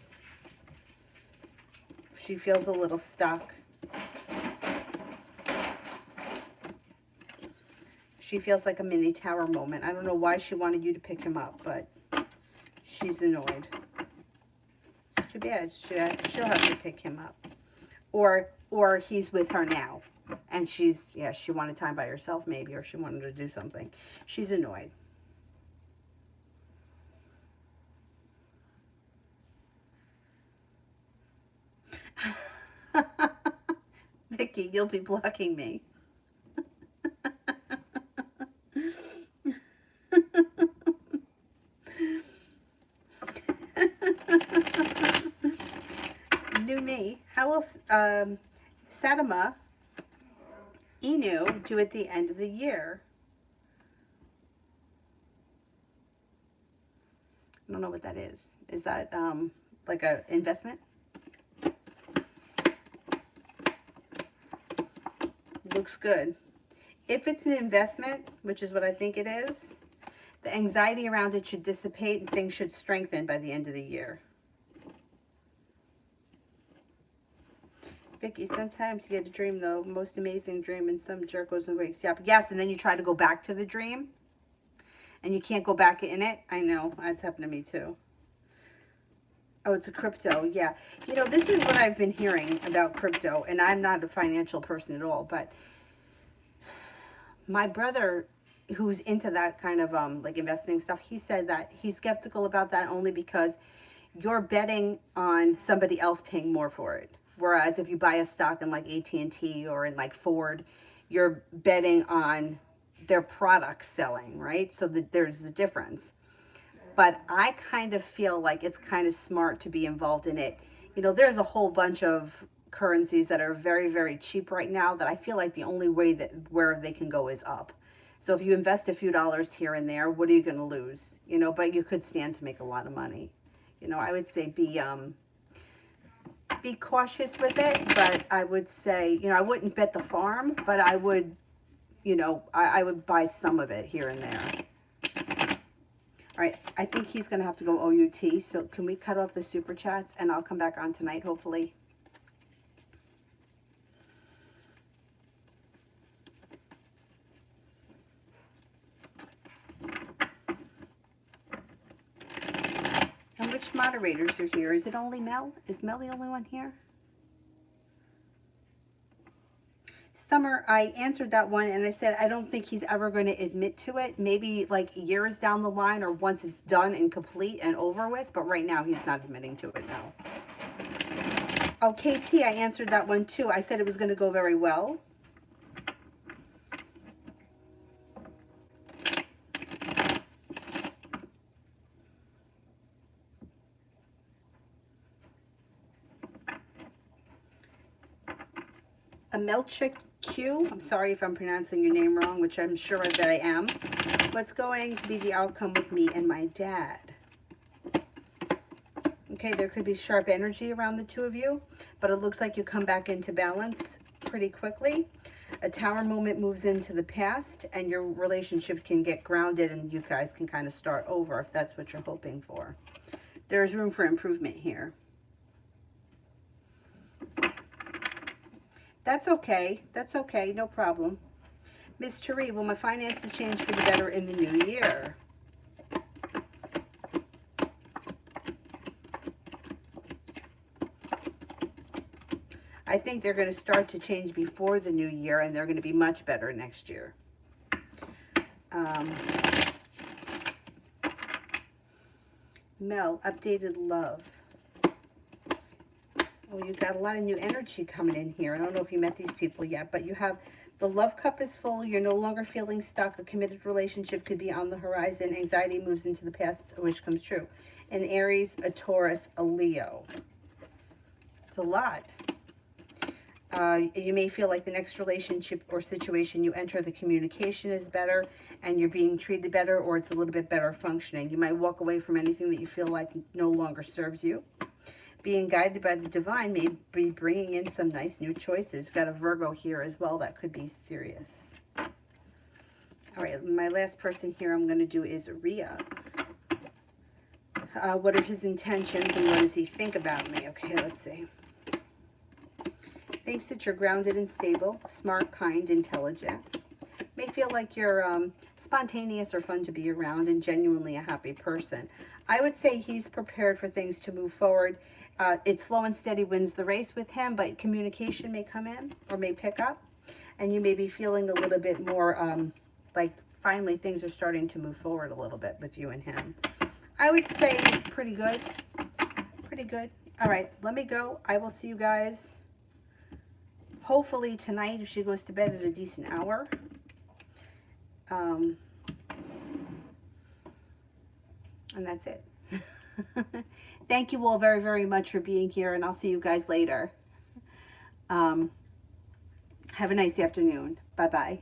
She feels a little stuck. She feels like a mini tower moment. I don't know why she wanted you to pick him up, but she's annoyed. It's too bad. She'll have to pick him up. Or he's with her now. And she wanted time by herself maybe, or she wanted to do something. She's annoyed. Vicky, you'll be blocking me. New me. How will Sadama Inu do at the end of the year? I don't know what that is. Is that like an investment? Looks good. If it's an investment, which is what I think it is, the anxiety around it should dissipate and things should strengthen by the end of the year. Vicky, sometimes you get a dream, though. Most amazing dream, and some jerk goes and wakes you up. Yes, and then you try to go back to the dream, and you can't go back in it. I know. That's happened to me, too. Oh, it's a crypto. Yeah. You know, this is what I've been hearing about crypto, and I'm not a financial person at all, but my brother, who's into that kind of like investing stuff, he said that he's skeptical about that only because you're betting on somebody else paying more for it. Whereas if you buy a stock in like AT&T or in like Ford, you're betting on their products selling, right? So there's the difference. But I kind of feel like it's kind of smart to be involved in it. You know, there's a whole bunch of currencies that are very, very cheap right now that I feel like the only way that where they can go is up. So if you invest a few dollars here and there, what are you going to lose? You know, but you could stand to make a lot of money. You know, I would say be cautious with it, but I would say, you know, I wouldn't bet the farm, but I would, you know, I would buy some of it here and there. All right, I think he's going to have to go OUT, so can we cut off the super chats and I'll come back on tonight, hopefully. And which moderators are here? Is it only Mel? Is Mel the only one here? Summer, I answered that one and I said I don't think he's ever going to admit to it. Maybe like years down the line or once it's done and complete and over with. But right now he's not admitting to it now. Oh, KT, I answered that one too. I said it was going to go very well. Amelchik Q, I'm sorry if I'm pronouncing your name wrong, which I'm sure that I am. What's going to be the outcome with me and my dad? Okay, there could be sharp energy around the two of you, but it looks like you come back into balance pretty quickly. A tower moment moves into the past, and your relationship can get grounded, and you guys can kind of start over if that's what you're hoping for. There's room for improvement here. That's okay. That's okay. No problem. Miss Therese, will my finances change for the better in the new year? I think they're going to start to change before the new year, and they're going to be much better next year. Mel, updated love. Oh, you've got a lot of new energy coming in here. I don't know if you met these people yet, but you have the love cup is full. You're no longer feeling stuck. The committed relationship could be on the horizon. Anxiety moves into the past, a wish comes true. An Aries, a Taurus, a Leo. It's a lot. You may feel like the next relationship or situation you enter, the communication is better and you're being treated better, or it's a little bit better functioning. You might walk away from anything that you feel like no longer serves you. Being guided by the divine may be bringing in some nice new choices. Got a Virgo here as well. That could be serious. All right, my last person here I'm going to do is Rhea. What are his intentions and what does he think about me? Okay, let's see. Thinks that you're grounded and stable, smart, kind, intelligent. May feel like you're spontaneous or fun to be around and genuinely a happy person. I would say he's prepared for things to move forward. It's slow and steady wins the race with him, but communication may come in or may pick up. And you may be feeling a little bit more like finally things are starting to move forward a little bit with you and him. I would say pretty good. Pretty good. All right, let me go. I will see you guys hopefully tonight if she goes to bed at a decent hour. And that's it. Thank you all very, very much for being here, and I'll see you guys later. Have a nice afternoon. Bye-bye.